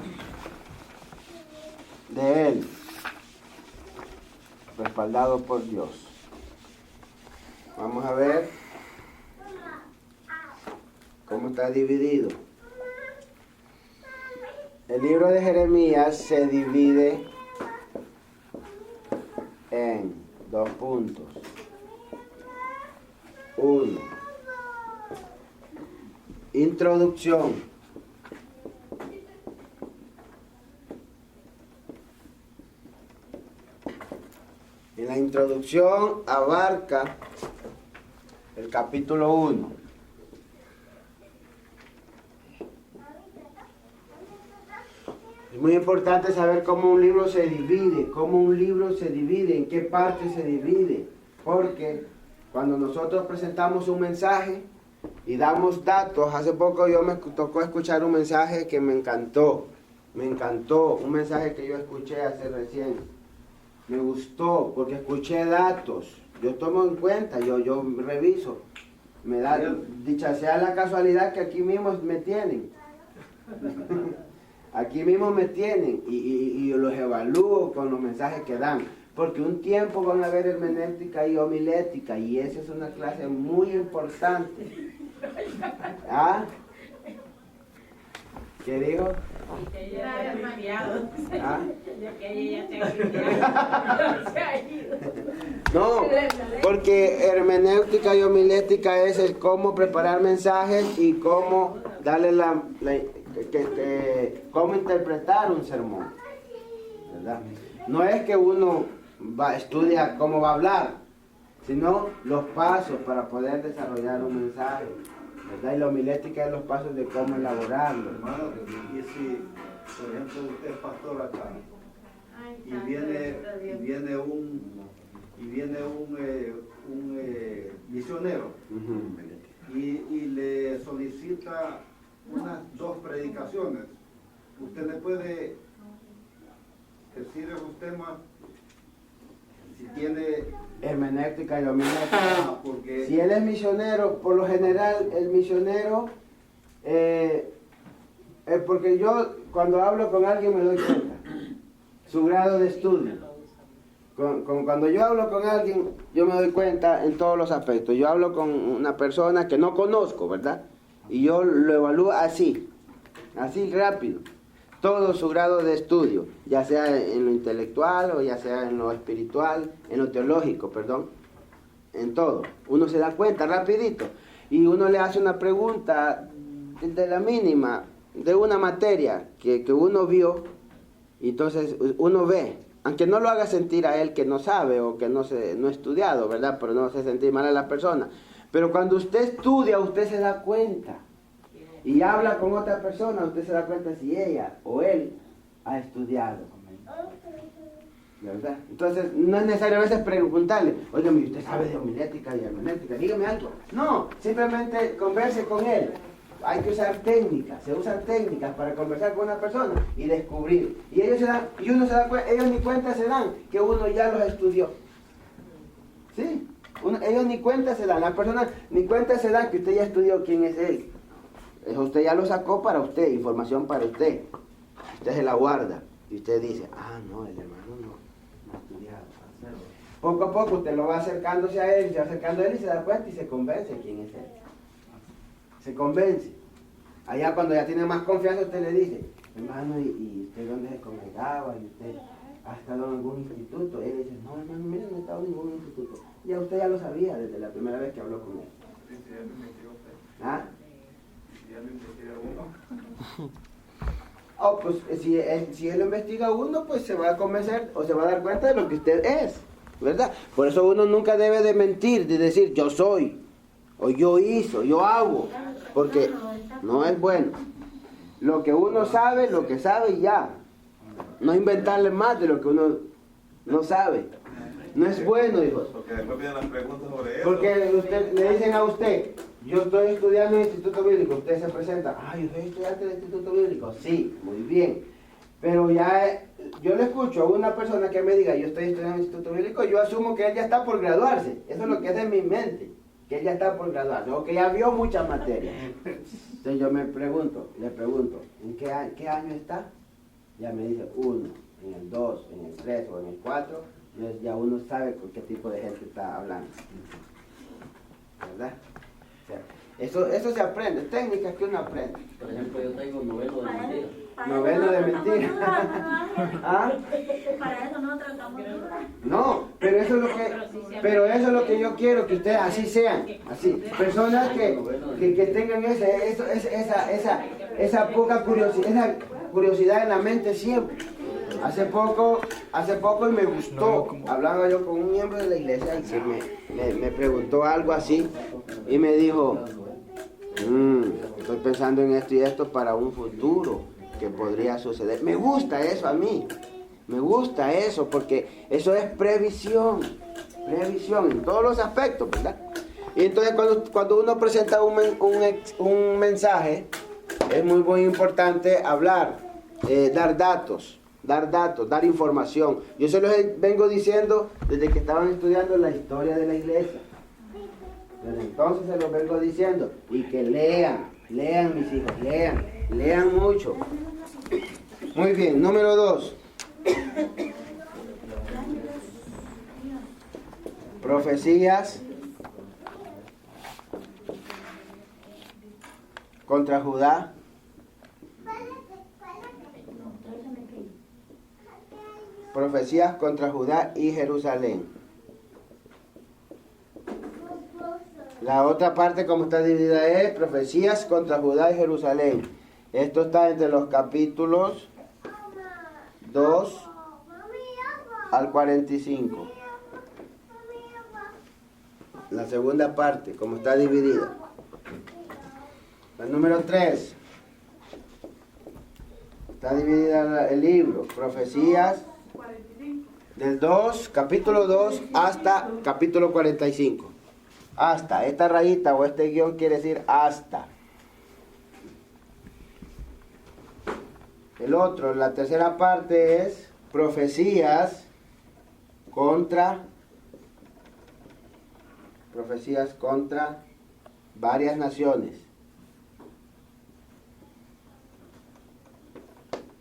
De él. Respaldado por Dios. Vamos a ver cómo está dividido. El libro de Jeremías se divide en 2 puntos. 1. Introducción. En la introducción abarca el capítulo 1. Es muy importante saber cómo un libro se divide, en qué parte se divide. Porque cuando nosotros presentamos un mensaje y damos datos, hace poco yo me tocó escuchar un mensaje que me encantó, un mensaje que yo escuché hace recién. Me gustó porque escuché datos, yo tomo en cuenta, yo reviso, me da, dicha sea la casualidad que aquí mismo me tienen, y los evalúo con los mensajes que dan, porque un tiempo van a ver hermenéutica y homilética, y esa es una clase muy importante. ¿Ah? ¿Qué dijo? ¿Ah? No, porque hermenéutica y homilética es el cómo preparar mensajes y cómo darle cómo interpretar un sermón, ¿verdad? No es que uno estudia cómo va a hablar, sino los pasos para poder desarrollar un mensaje. ¿verdad? Y la homilética es los pasos de cómo elaborarlo.
Hermano, y si, por ejemplo, usted es pastor acá, y viene un misionero, y le solicita unas 2 predicaciones, usted le puede decir a usted más si tiene
hermenéutica y homilética.
Porque
si él es misionero, por lo general el misionero, porque yo cuando hablo con alguien me doy cuenta su grado de estudio. Cuando yo hablo con alguien, yo me doy cuenta en todos los aspectos. Yo hablo con una persona que no conozco, ¿verdad? Y yo lo evalúo así rápido. Todo su grado de estudio, ya sea en lo intelectual o ya sea en lo espiritual, en lo teológico, perdón. En todo. Uno se da cuenta rapidito. Y uno le hace una pregunta de la mínima, de una materia que uno vio, y entonces uno ve. Aunque no lo haga sentir a él que no sabe o que no ha estudiado, ¿verdad? Pero no hace sentir mal a la persona. Pero cuando usted estudia, usted se da cuenta. Y habla con otra persona, usted se da cuenta si ella o él ha estudiado. ¿Verdad? Entonces, no es necesario a veces preguntarle, oigan, ¿usted sabe de homilética y hermenéutica? Dígame algo. No, simplemente converse con él. Hay que usar técnicas, se usan técnicas para conversar con una persona y descubrir. Y ellos uno se da cuenta, ellos ni cuenta se dan que uno ya los estudió. ¿Sí? Ellos ni cuenta se dan, las personas ni cuenta se dan que usted ya estudió quién es él. Usted ya lo sacó para usted, información para usted. Usted se la guarda y usted dice, no, el hermano no ha estudiado. Poco a poco usted lo va acercándose a él, se va acercando a él y se da cuenta y se convence quién es él. Se convence. Allá cuando ya tiene más confianza usted le dice, hermano, ¿y usted dónde se congregaba? ¿Y usted ha estado en algún instituto? Él dice, no, hermano, mire, no he estado en ningún instituto. Ya usted ya lo sabía desde la primera vez que habló con él. ¿Ah? Pues si él investiga uno, pues se va a convencer o se va a dar cuenta de lo que usted es, ¿verdad? Por eso uno nunca debe de mentir, de decir yo soy, o yo hizo, yo hago, porque no es bueno. Lo que uno sabe, lo que sabe y ya. No inventarle más de lo que uno no sabe. No es bueno, hijos.
Porque después vienen las preguntas sobre eso.
Porque le dicen a usted, yo estoy estudiando en el Instituto Bíblico, usted se presenta, yo soy estudiante del Instituto Bíblico, sí, muy bien, pero ya yo le escucho a una persona que me diga, yo estoy estudiando en el Instituto Bíblico, yo asumo que él ya está por graduarse, eso es lo que es en mi mente, que él ya está por graduarse, o que ya vio muchas materias. Entonces yo le pregunto, ¿en qué año está? Ya me dice 1, en el 2, en el 3 o en el 4, ya uno sabe con qué tipo de gente está hablando, ¿verdad? Eso se aprende, técnicas que uno aprende.
Por ejemplo, yo tengo noveno de mentira.
Noveno de mentira.
Para eso no tratamos de...
No, pero eso es lo que yo quiero, que ustedes así sean, así. Personas que tengan esa poca curiosidad en la mente siempre. Hace poco y me gustó, hablaba yo con un miembro de la iglesia y que me preguntó algo así y me dijo, estoy pensando en esto y esto para un futuro que podría suceder. Me gusta eso a mí, me gusta eso porque eso es previsión en todos los aspectos, ¿verdad? Y entonces cuando uno presenta un mensaje, es muy importante hablar, dar datos, dar información. Yo se los vengo diciendo desde que estaban estudiando la historia de la iglesia. Desde entonces se los vengo diciendo. Y que lean mis hijos, lean mucho. Muy bien, número 2. Profecías contra Judá. Profecías contra Judá y Jerusalén. La otra parte, como está dividida, es profecías contra Judá y Jerusalén. Esto está entre los capítulos 2 al 45. La segunda parte, como está dividida. El número 3. Está dividida el libro. Profecías del 2, capítulo 2 hasta capítulo 45. Hasta. Esta rayita o este guión quiere decir hasta. El otro, la tercera parte es profecías contra varias naciones.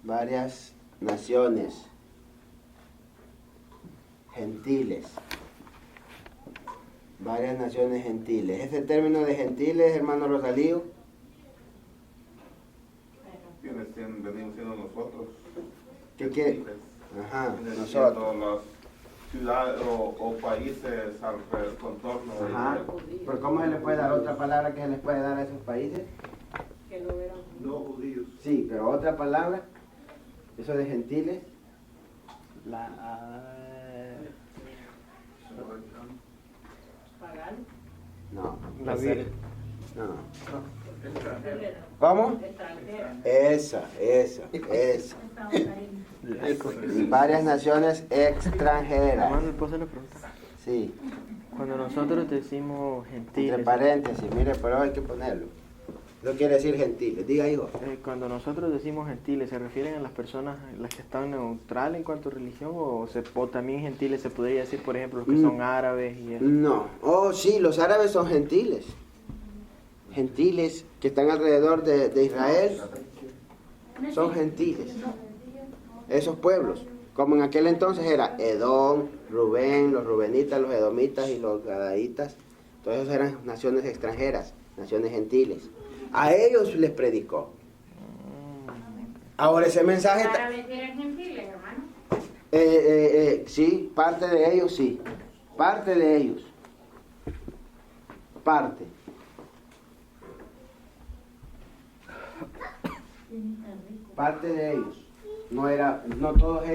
Varias naciones gentiles. Varias naciones gentiles. Ese término de gentiles, hermano Rosalío,
venimos siendo nosotros.
¿qué quiere? Ajá,
Vienen
nosotros.
siendo las ciudades o países al contorno.
Ajá. ¿Pero cómo se le puede dar otra palabra que se les puede dar a esos países?
Que no eran no judíos.
Sí, pero otra palabra, eso de gentiles. No.
La Biblia.
No. ¿Cómo? Esa. Varias naciones extranjeras.
Hermano, ¿le puedo hacer una pregunta?
Sí.
Cuando nosotros decimos gentiles...
Entre paréntesis, mire, pero hay que ponerlo. No quiere decir gentiles. Diga, hijo.
Cuando nosotros decimos gentiles, ¿se refieren a las personas las que están neutrales en cuanto a religión? ¿O también gentiles se podría decir, por ejemplo, los que son árabes y eso?
No. Oh, sí, los árabes son gentiles. Gentiles que están alrededor de Israel son gentiles. Esos pueblos, como en aquel entonces era Edom, Rubén, los rubenitas, los edomitas y los gadaitas. Todos esos eran naciones extranjeras, naciones gentiles. A ellos les predicó. Ahora ese mensaje...
¿Los árabes eran gentiles, hermano?
Sí, parte de ellos sí. Parte de ellos. Parte. Parte de ellos. No todos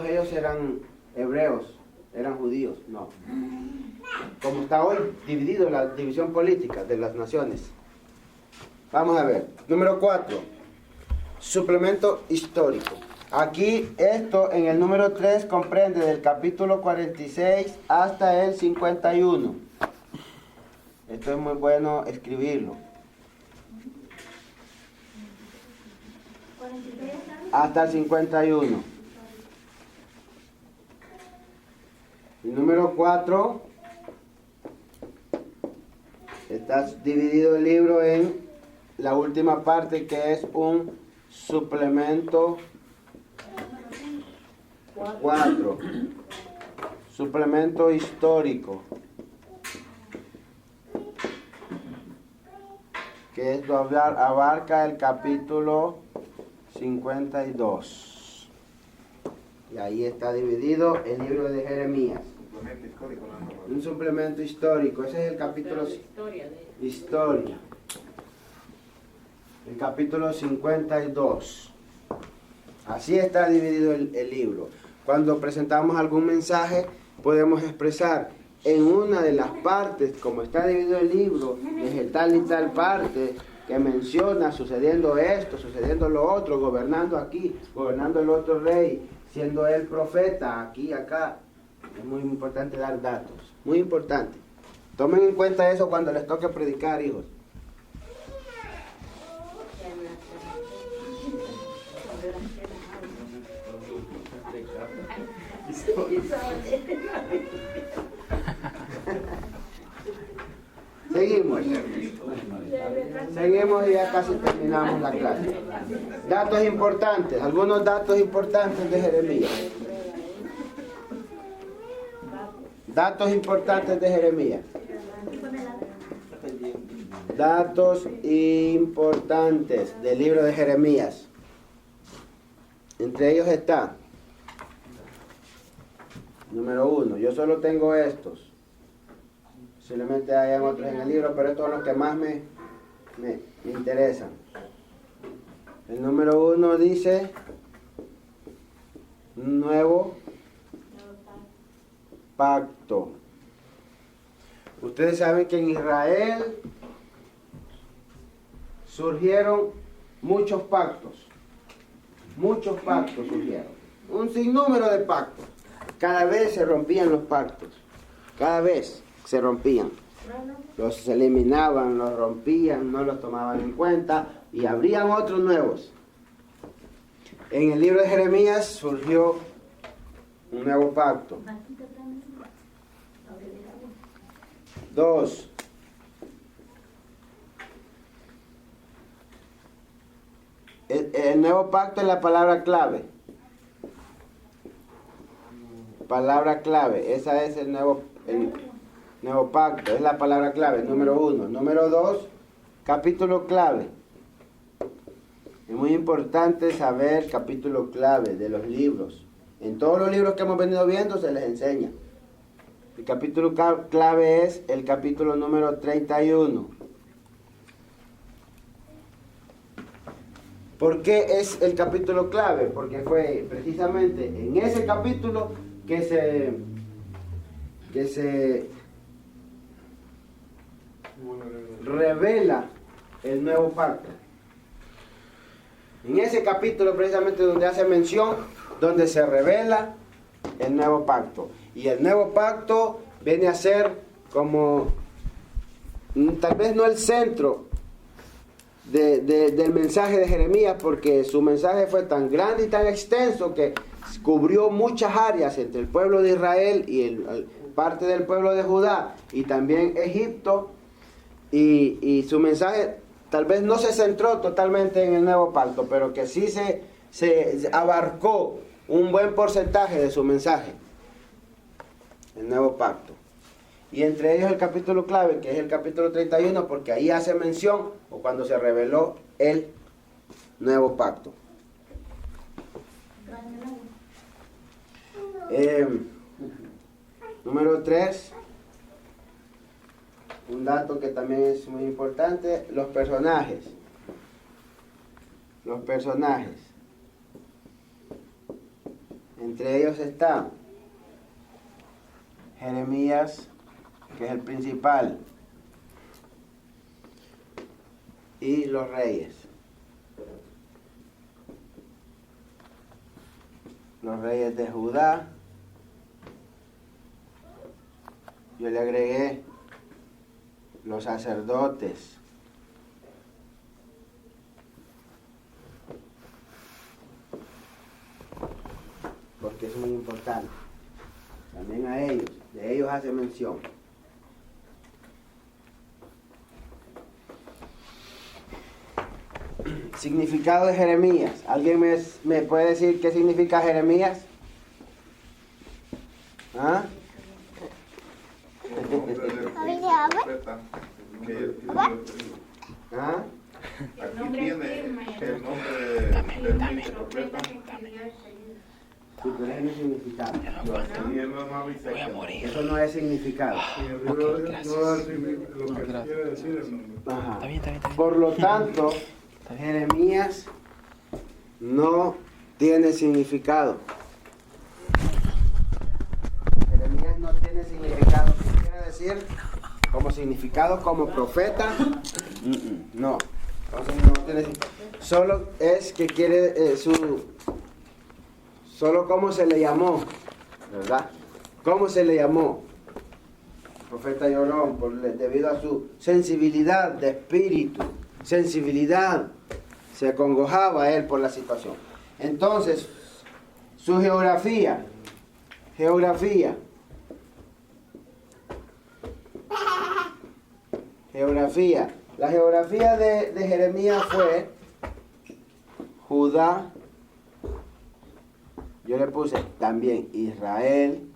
ellos eran hebreos, eran judíos, no. Como está hoy dividido la división política de las naciones. Vamos a ver. Número 4. Suplemento histórico. Aquí esto en el número 3 comprende del capítulo 46 hasta el 51. Esto es muy bueno escribirlo. Hasta el 51. El número 4 está dividido el libro en la última parte, que es un suplemento 4. Suplemento histórico, que esto abarca el capítulo 52. Y ahí está dividido el libro de Jeremías. Un suplemento histórico. Ese es el capítulo historia. El capítulo 52. Así está dividido el libro. Cuando presentamos algún mensaje, podemos expresar en una de las partes, como está dividido el libro, desde tal y tal parte, que menciona sucediendo esto, sucediendo lo otro, gobernando aquí, gobernando el otro rey, siendo él profeta aquí y acá. Es muy importante dar datos, muy importante. Tomen en cuenta eso cuando les toque predicar, hijos. Seguimos y ya casi terminamos la clase. Datos importantes, algunos datos importantes de Jeremías. Datos importantes de Jeremías. Datos importantes del libro de Jeremías. Entre ellos está, número 1, yo solo tengo estos. Posiblemente hayan otros en el libro, pero estos son los que más me interesan. El número 1 dice, nuevo pacto. Ustedes saben que en Israel surgieron muchos pactos surgieron, un sinnúmero de pactos. Cada vez se rompían los pactos, cada vez se rompían, los eliminaban, los rompían, no los tomaban en cuenta y habrían otros nuevos. En el libro de Jeremías surgió un nuevo pacto. 2. El nuevo pacto es la palabra clave. Palabra clave, esa es el nuevo pacto, es la palabra clave, número 1. Número 2, capítulo clave. Es muy importante saber capítulo clave de los libros. En todos los libros que hemos venido viendo se les enseña. El capítulo clave es el capítulo número 31. ¿Por qué es el capítulo clave? Porque fue precisamente en ese capítulo que se revela el nuevo pacto. En ese capítulo precisamente donde hace mención, donde se revela el nuevo pacto. Y el nuevo pacto viene a ser como, tal vez no el centro del mensaje de Jeremías, porque su mensaje fue tan grande y tan extenso que cubrió muchas áreas entre el pueblo de Israel y parte del pueblo de Judá y también Egipto, y su mensaje tal vez no se centró totalmente en el nuevo pacto, pero que sí se abarcó un buen porcentaje de su mensaje, el nuevo pacto. Y entre ellos el capítulo clave, que es el capítulo 31, porque ahí hace mención, o cuando se reveló el nuevo pacto. Número 3, un dato que también es muy importante, los personajes. Los personajes. Entre ellos está Jeremías, que es el principal, y los reyes. Los reyes de Judá. Yo le agregué los sacerdotes. Porque es muy importante. También a ellos, de ellos hace mención. Significado de Jeremías. ¿Alguien me puede decir qué significa Jeremías? ¿Ah? ¿Ah?
Aquí tiene el nombre del profeta.
Sí, pero ese no es significado.
Y él no avisa que
Eso no es significado.
Lo que quiere decir el nombre.
Ajá.
Está bien.
Por lo tanto, Jeremías no tiene significado. Jeremías no tiene significado. ¿Qué quiere decir? Como significado, como profeta, no. Entonces no tiene significado. Solo es que quiere solo cómo se le llamó, ¿verdad? ¿Cómo se le llamó? Profeta llorón, debido a su sensibilidad de espíritu, sensibilidad, se acongojaba él por la situación. Entonces, su geografía. La geografía de Jeremías fue Judá. Yo le puse también Israel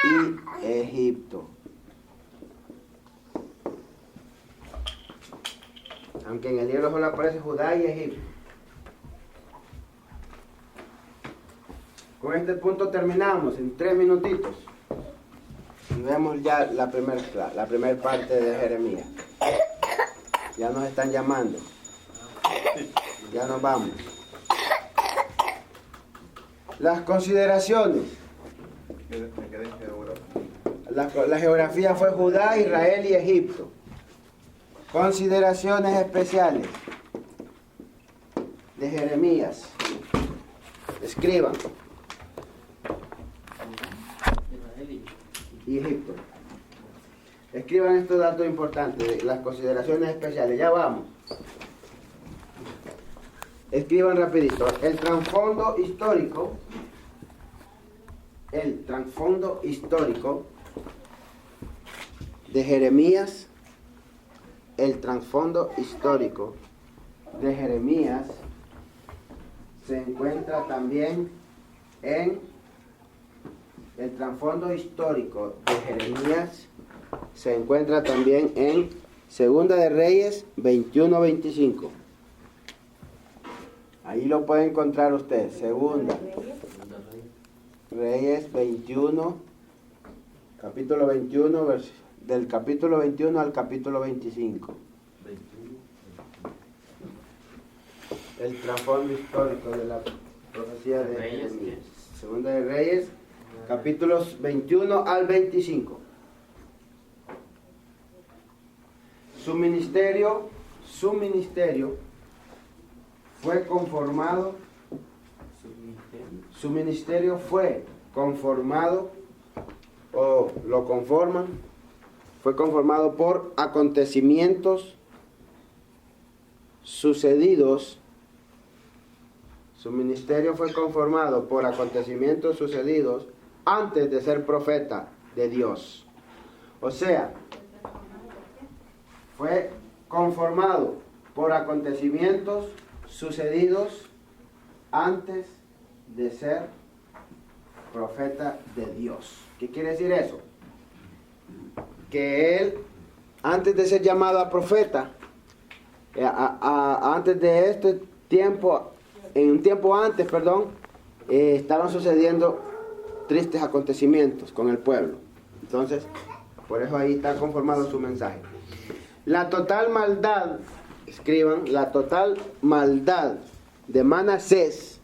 y Egipto. Aunque en el libro solo aparece Judá y Egipto. Con este punto terminamos en 3 minutitos. Y vemos ya la primera parte de Jeremías. Ya nos están llamando. Ya nos vamos. Las consideraciones. La geografía fue Judá, Israel y Egipto. Consideraciones especiales de Jeremías. Escriban. Y Egipto. Escriban estos datos importantes, las consideraciones especiales. Ya vamos. Escriban rapidito. El trasfondo histórico de Jeremías, el trasfondo histórico de Jeremías se encuentra también en el trasfondo histórico de Jeremías se encuentra también en Segunda de Reyes 21-25. Ahí lo puede encontrar usted. Segunda Reyes 21, capítulo 21, del capítulo 21 al capítulo 25. El trasfondo histórico de la profecía de Jeremías. Segunda de Reyes, capítulos 21 al 25. Su ministerio fue conformado. Su ministerio fue conformado, o lo conforman, fue conformado por acontecimientos sucedidos. Su ministerio fue conformado por acontecimientos sucedidos antes de ser profeta de Dios. O sea, fue conformado por acontecimientos sucedidos antes de ser profeta de Dios. ¿Qué quiere decir eso? Que él, antes de ser llamado a profeta, antes de este tiempo, en un tiempo antes, estaban sucediendo tristes acontecimientos con el pueblo. Entonces, por eso ahí está conformado su mensaje. La total maldad, escriban, la total maldad de Manasés,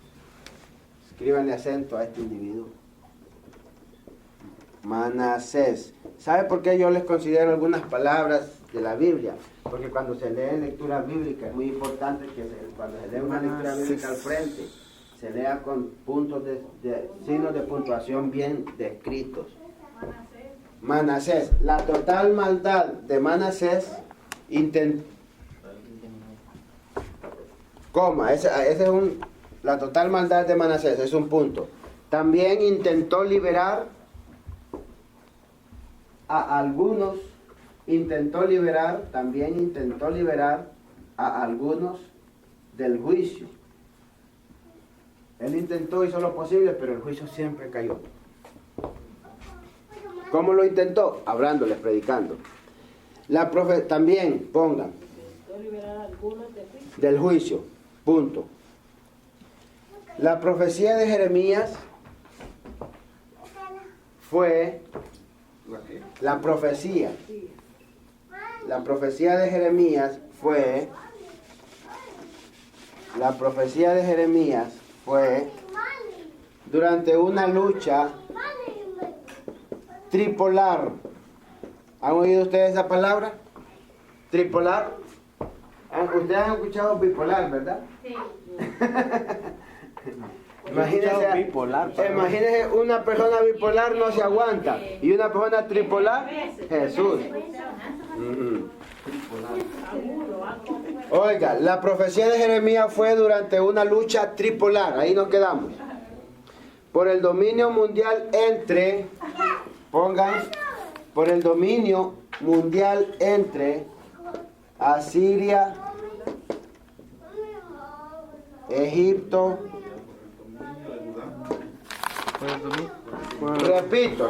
escríbanle acento a este individuo. Manasés. ¿Sabe por qué yo les considero algunas palabras de la Biblia? Porque cuando se lee lectura bíblica es muy importante que cuando se lee una lectura bíblica al frente se lea con puntos de signos de puntuación bien descritos. Manasés, la total maldad de Manasés la total maldad de Manasés es un punto. También intentó liberar a algunos, también intentó liberar a algunos del juicio. Él intentó, hizo lo posible, pero el juicio siempre cayó. ¿Cómo lo intentó? Hablándoles, predicando. También pongan del juicio, punto. La profecía de Jeremías fue la profecía de Jeremías fue durante una lucha tripolar. ¿Han oído ustedes esa palabra? Tripolar. Ustedes han escuchado bipolar, ¿verdad?
Sí.
Imagínense una persona bipolar no se aguanta. Y una persona tripolar, Jesús. Oiga, la profecía de Jeremías fue durante una lucha tripolar. Ahí nos quedamos. Por el dominio mundial por el dominio mundial entre Asiria, Egipto.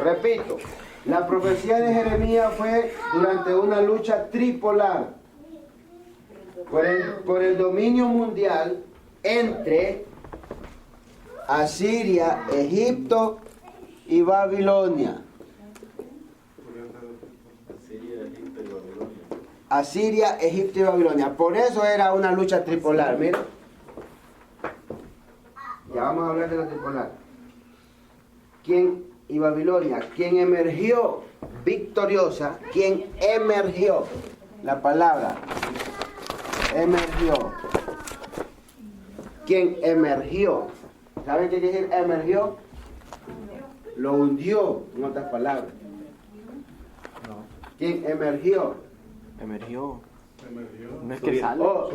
Repito. La profecía de Jeremías fue durante una lucha tripolar por el dominio mundial entre Asiria, Egipto y Babilonia. Asiria, Egipto y Babilonia. Por eso era una lucha tripolar. Mira. Ya vamos a hablar de la tripolar. Y Babilonia, quien emergió victoriosa, quien emergió la palabra emergió. ¿Quién emergió? ¿Saben qué quiere decir emergió? Lo hundió, en otras palabras. ¿Quién emergió?
Emergió.
Emergió.
No es que sale.
Oh,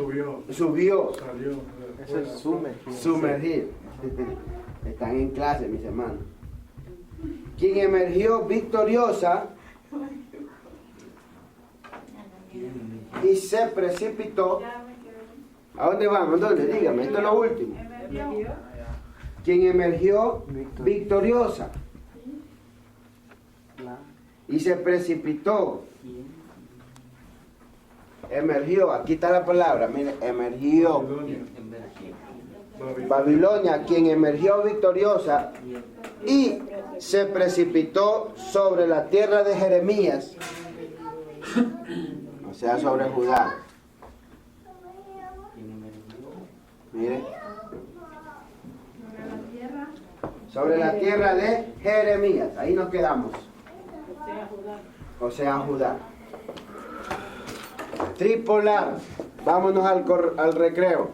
subió.
Salió.
Eso es sumergir.
Sumergir. Están en clase, mis hermanos. ¿Quién emergió victoriosa y se precipitó? ¿A dónde vamos? ¿A dónde? Dígame, esto es lo último. ¿Quién emergió victoriosa y se precipitó? Emergió, aquí está la palabra, mire, emergió. Babilonia, quien emergió victoriosa y se precipitó sobre la tierra de Jeremías, o sea, sobre Judá. Mire, sobre la tierra de Jeremías, ahí nos quedamos. O sea, Judá. Tripolar, vámonos al recreo.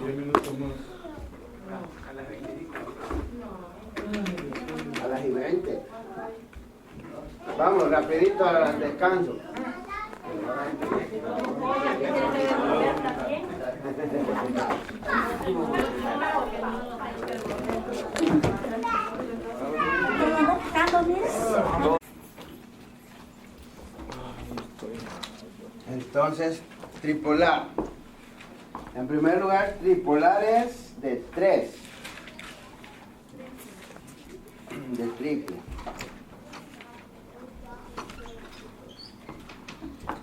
10 minutos más.
A las y 20. Vamos, rapidito al descanso. Entonces, tripolar. En primer lugar, tripolar es de 3. De triple.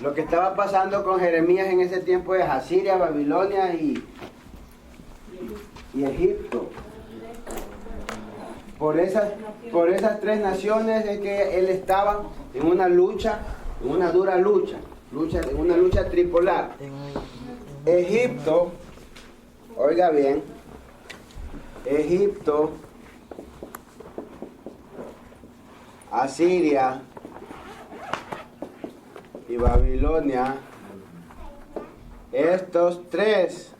Lo que estaba pasando con Jeremías en ese tiempo es Asiria, Babilonia y Egipto. Por esas 3 naciones es que él estaba en una lucha, en una dura lucha, en una lucha tripolar. Egipto, oiga bien, Egipto, Asiria y Babilonia, estos 3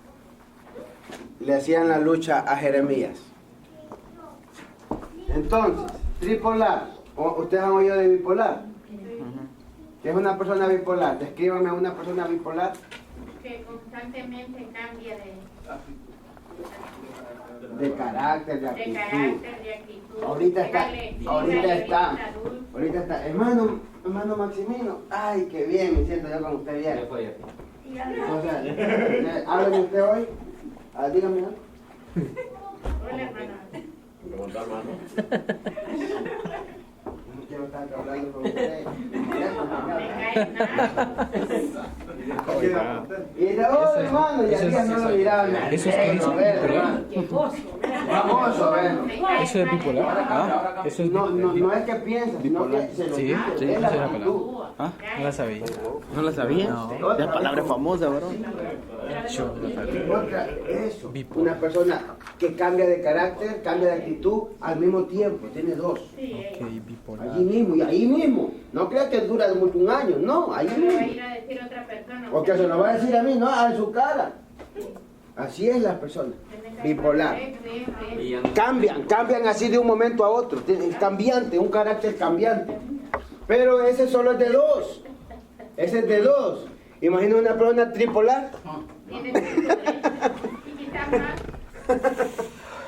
le hacían la lucha a Jeremías. Entonces, tripolar, ¿ustedes han oído de bipolar? ¿Qué es una persona bipolar? Descríbame a una persona bipolar.
Que constantemente cambia
de carácter, de actitud.
De actitud.
Ahorita está. Hermano Maximino, ay, qué bien, me siento yo con usted bien. O sea, háblame usted hoy. Dígame, ¿no?
Hola, hermano.
Preguntar, hermano.
No quiero estar hablando con usted. Y de hermano, y a día no lo miraban.
Eso es
famoso,
¿Eso es bipolar? ¿Eso es
no es que piensa, sino que se lo
sí,
dice. Es la actitud.
Ah, no la sabía.
¿No la sabía?
No.
La palabra famosa, bro.
Yo no sabía.
Eso, una persona que cambia de carácter, cambia de actitud al mismo tiempo, tiene 2.
Ok, bipolar.
Allí mismo, y ahí mismo. No creas que dura mucho un año, no, ahí
Se lo va a
mismo.
ir a decir otra persona.
O que se lo va a decir a mí, no, a su cara. Así es la persona, bipolar. Cambian así de un momento a otro, es cambiante, un carácter cambiante. Pero ese solo es de 2. Ese es de 2. Imagina una persona tripolar.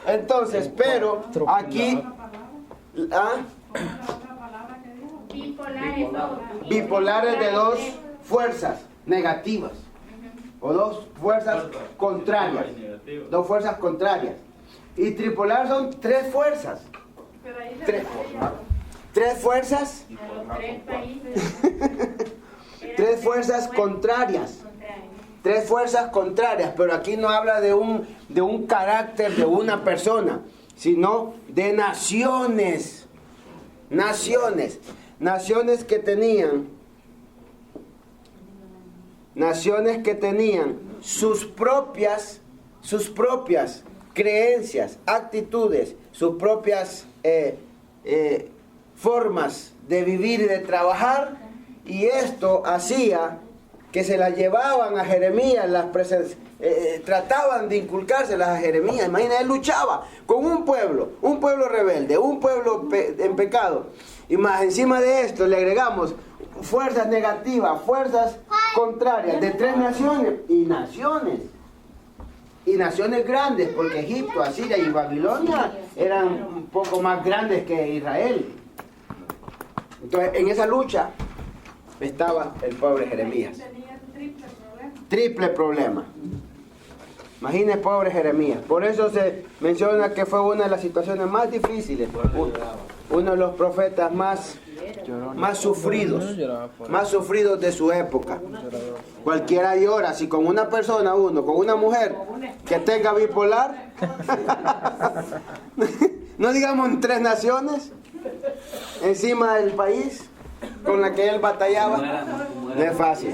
Entonces, pero aquí bipolares de 2 fuerzas negativas o 2 fuerzas contrarias. 2 fuerzas contrarias. Y tripolar son 3 fuerzas. 3 fuerzas. 3 fuerzas contrarias. 3 fuerzas contrarias, pero aquí no habla de un carácter de una persona, sino de naciones. Naciones que tenían sus propias creencias, actitudes, sus propias formas de vivir y de trabajar, Y esto hacía que se las llevaban a Jeremías, trataban de inculcárselas a Jeremías. Imagina, él luchaba con un pueblo rebelde, un pueblo en pecado. Y más encima de esto le agregamos fuerzas negativas, fuerzas contrarias de 3 naciones y naciones grandes, porque Egipto, Asiria y Babilonia eran un poco más grandes que Israel. Entonces, en esa lucha estaba el pobre Jeremías. Triple problema. Imagine el pobre Jeremías. Por eso se menciona que fue una de las situaciones más difíciles. Uno de los profetas más sufridos de su época. Cualquiera llora. Si con una persona, con una mujer que tenga bipolar, no digamos en 3 naciones, encima del país con la que él batallaba, no es fácil.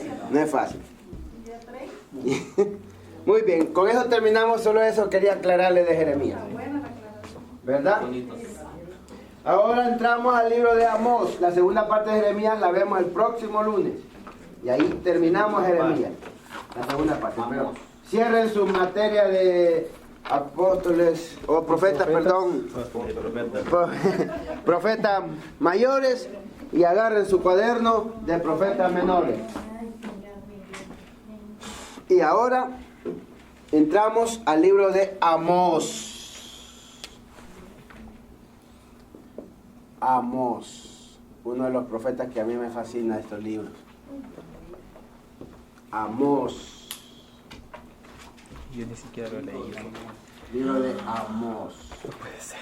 Muy bien, con eso terminamos. Solo eso quería aclararle de Jeremías, ¿verdad? Ahora entramos al libro de Amós. La segunda parte de Jeremías la vemos el próximo lunes. Y ahí terminamos Jeremías, la segunda parte. Pero cierren su materia de apóstoles, o profetas, perdón, profetas mayores, y agarren su cuaderno de profetas menores. Y ahora entramos al libro de Amós. Amós, uno de los profetas que a mí me fascina estos libros. Amós.
Yo ni siquiera lo he leído.
Libro de Amós.
No puede ser.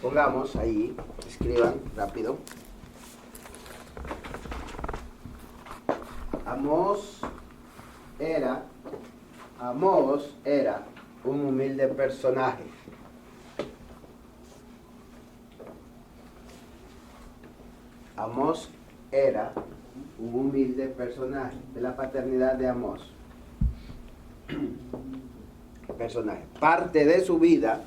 Pongamos ahí, escriban rápido. Amós era un humilde personaje. Amós era un humilde personaje de la paternidad de Amós. Personaje. Parte de su vida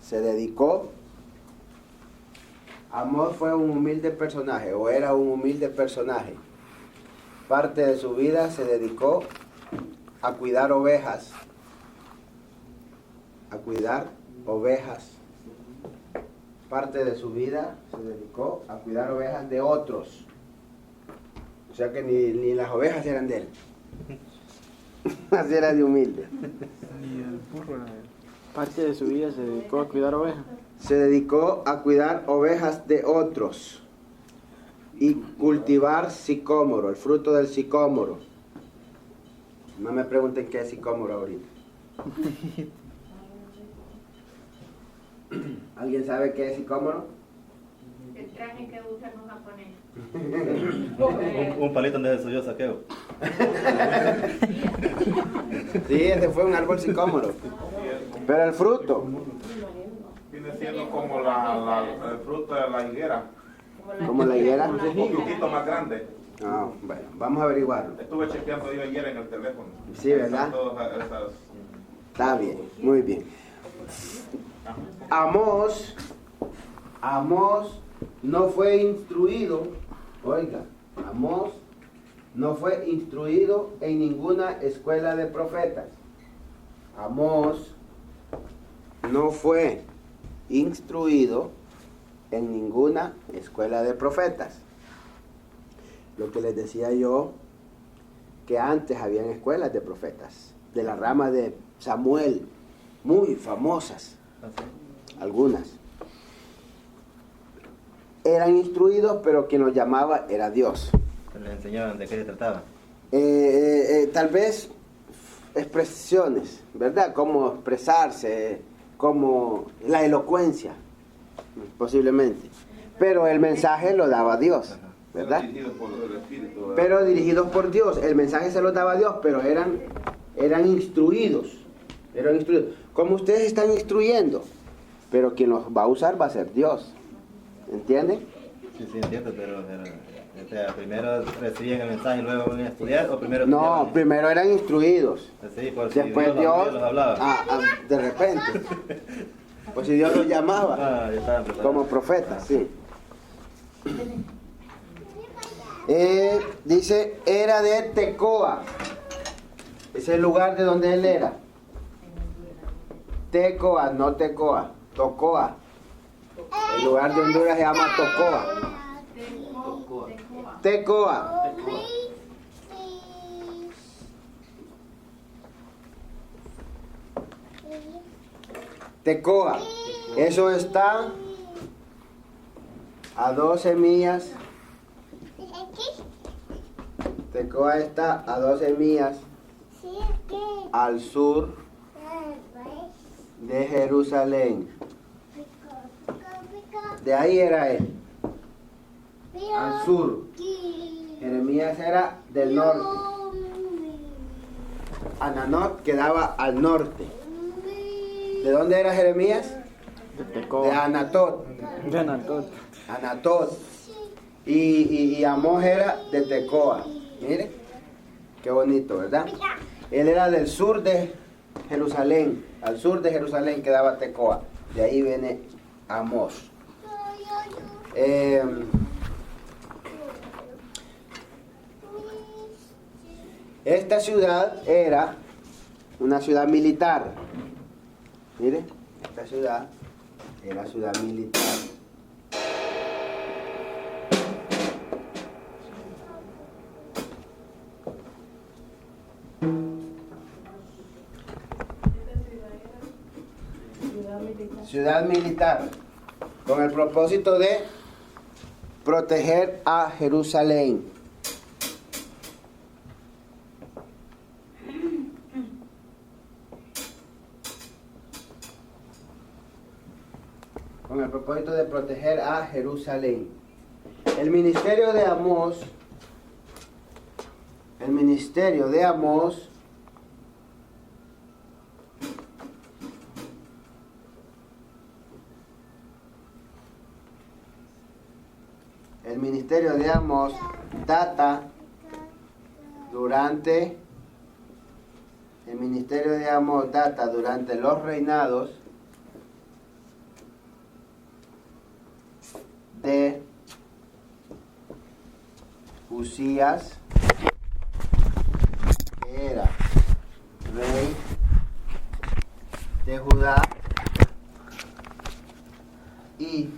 se dedicó. Amós fue un humilde personaje, o era un humilde personaje. Parte de su vida se dedicó a cuidar ovejas. Parte de su vida se dedicó a cuidar ovejas de otros. O sea que ni las ovejas eran de él. Así era de humilde.
Ni el burro era de él.
Parte de su vida se dedicó a cuidar ovejas.
Se dedicó a cuidar ovejas de otros y cultivar sicómoro, el fruto del sicómoro. No me pregunten qué es sicómoro ahorita. ¿Alguien sabe qué es sicómoro?
El traje que usan los japoneses.
un palito donde se subió saqueo.
Sí, ese fue un árbol sicómoro. Pero el fruto
viene siendo como el fruto de la higuera.
¿Como la higuera?
Un poquitito más grande.
Ah, bueno, vamos a averiguarlo.
Estuve chequeando yo ayer en el teléfono.
Sí, ¿verdad? Está bien, muy bien. Amós no fue instruido, Amós no fue instruido en ninguna escuela de profetas. Amós no fue instruido en ninguna escuela de profetas. Lo que les decía yo, que antes habían escuelas de profetas, de la rama de Samuel, muy famosas, algunas. Eran instruidos, pero quien los llamaba era Dios.
¿Les enseñaban de qué se trataba?
Tal vez expresiones, ¿verdad? Cómo expresarse, como la elocuencia, posiblemente. Pero el mensaje lo daba Dios, ¿verdad? Pero dirigidos por Dios. El mensaje se lo daba Dios, pero eran instruidos. Eran instruidos. Como ustedes están instruyendo, pero quien los va a usar va a ser Dios. ¿Entienden?
Sí, entiendo, pero O sea, primero recibían el mensaje y luego venían a estudiar, o primero
No,
estudiaban?
primero eran instruidos.
Sí, por si
Después
Dios
Dios,
los hablaba.
de repente, pues si Dios los llamaba
Ya estaban preparados.
como profetas, sí. Dice, era de Tecoa. Es el lugar de donde él era. Tecoa, no Tecoa, Tocoa. El lugar de Honduras se llama Tocoa. Tecoa. Tecoa. Eso está a 12 millas. Tecoa está a 12 millas al sur de Jerusalén. De ahí era él, al sur. Jeremías era del norte. Ananot quedaba al norte. ¿De dónde era Jeremías? De Anatot.
De Anatot.
Anatot. Y Amós era de Tecoa. Mire, qué bonito, ¿verdad? Él era del sur de Jerusalén. Al sur de Jerusalén quedaba Tecoa. De ahí viene Amós. Esta ciudad era una ciudad militar. Mire, esta ciudad era ciudad militar. Ciudad militar, con el propósito de proteger a Jerusalén. Con el propósito de proteger a Jerusalén. El ministerio de Amós, data durante los reinados de Usías, que era rey de Judá, y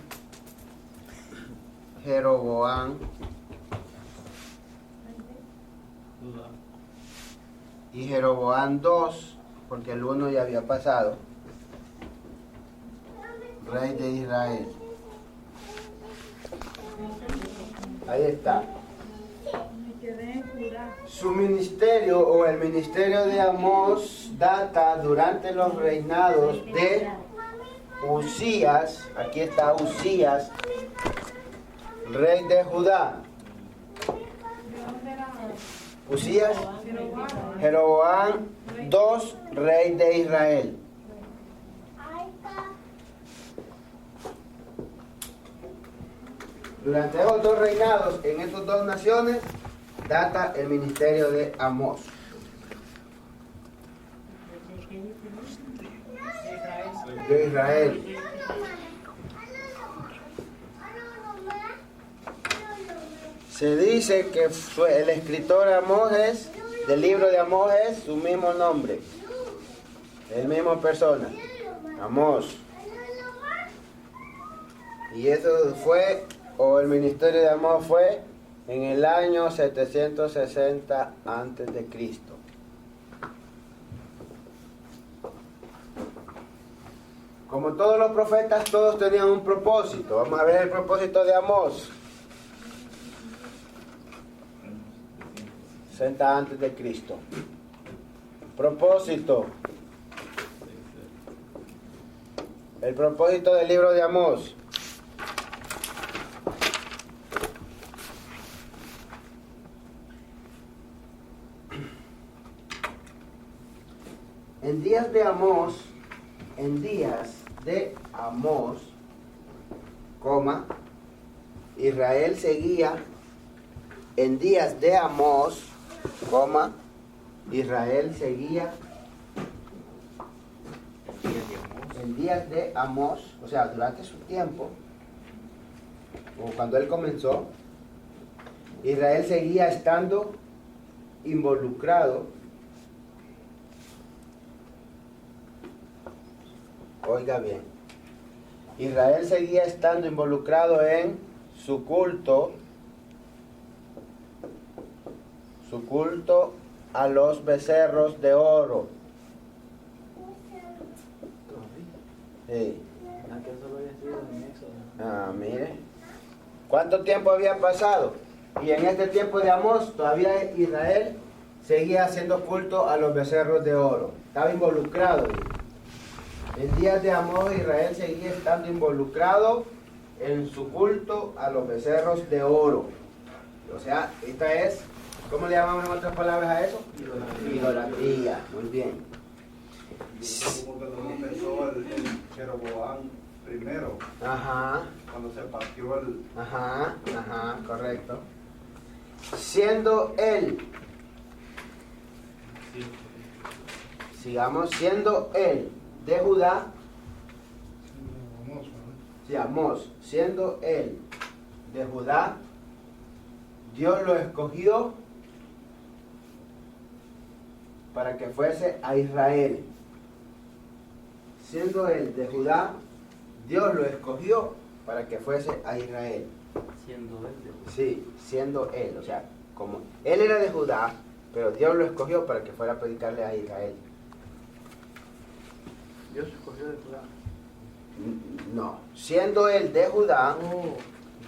Jeroboam II, porque el uno ya había pasado, rey de Israel. Ahí está. Su ministerio o el ministerio de Amós data durante los reinados de Usías. Aquí está Usías, rey de Judá. Usías, Jeroboam II, rey de Israel. Durante esos dos reinados, en estas dos naciones, data el ministerio de Amós. De Israel. Se dice que el escritor Amós del libro de Amós es su mismo nombre, el mismo persona, Amós. Y eso fue, o el ministerio de Amós fue en el año 760 antes de Cristo. Como todos los profetas, todos tenían un propósito. Vamos a ver el propósito de Amós. 60 antes de Cristo. Propósito. El propósito del libro de Amós. En días de Amós, Israel seguía en días de Amós, coma, Israel seguía en días de Amós, o sea, durante su tiempo, o cuando él comenzó, Israel seguía estando involucrado, oiga bien, Israel seguía estando involucrado en su culto a los becerros de oro. Sí. Mire. ¿Cuánto tiempo había pasado? Y en este tiempo de Amós todavía Israel seguía haciendo culto a los becerros de oro. Estaba involucrado. En días de Amós Israel seguía estando involucrado en su culto a los becerros de oro. O sea, esta es, ¿cómo le llamamos en otras palabras a eso? Idolatría. Muy bien.
Como cuando empezó el Jeroboam primero.
Ajá.
Cuando se partió el...
Ajá, correcto. Siendo él, sigamos, siendo él de Judá, sí, Amós, siendo él de Judá, Dios lo escogió para que fuese a Israel. Siendo él de Judá, Dios lo escogió para que fuese a Israel.
Siendo él de Judá.
Sí, siendo él, o sea, como él era de Judá, pero Dios lo escogió para que fuera a predicarle a Israel.
Dios escogió de Judá.
No, siendo él de Judá,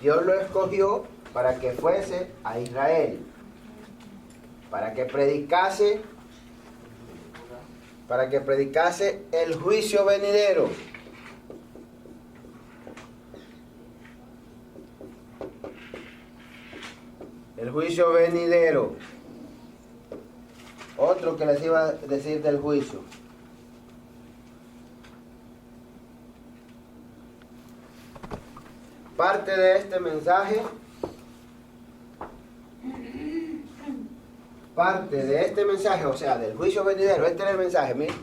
Dios lo escogió para que fuese a Israel, para que predicase el juicio venidero. El juicio venidero. Otro que les iba a decir del juicio. Parte de este mensaje, o sea, del juicio venidero, este era el mensaje, miren.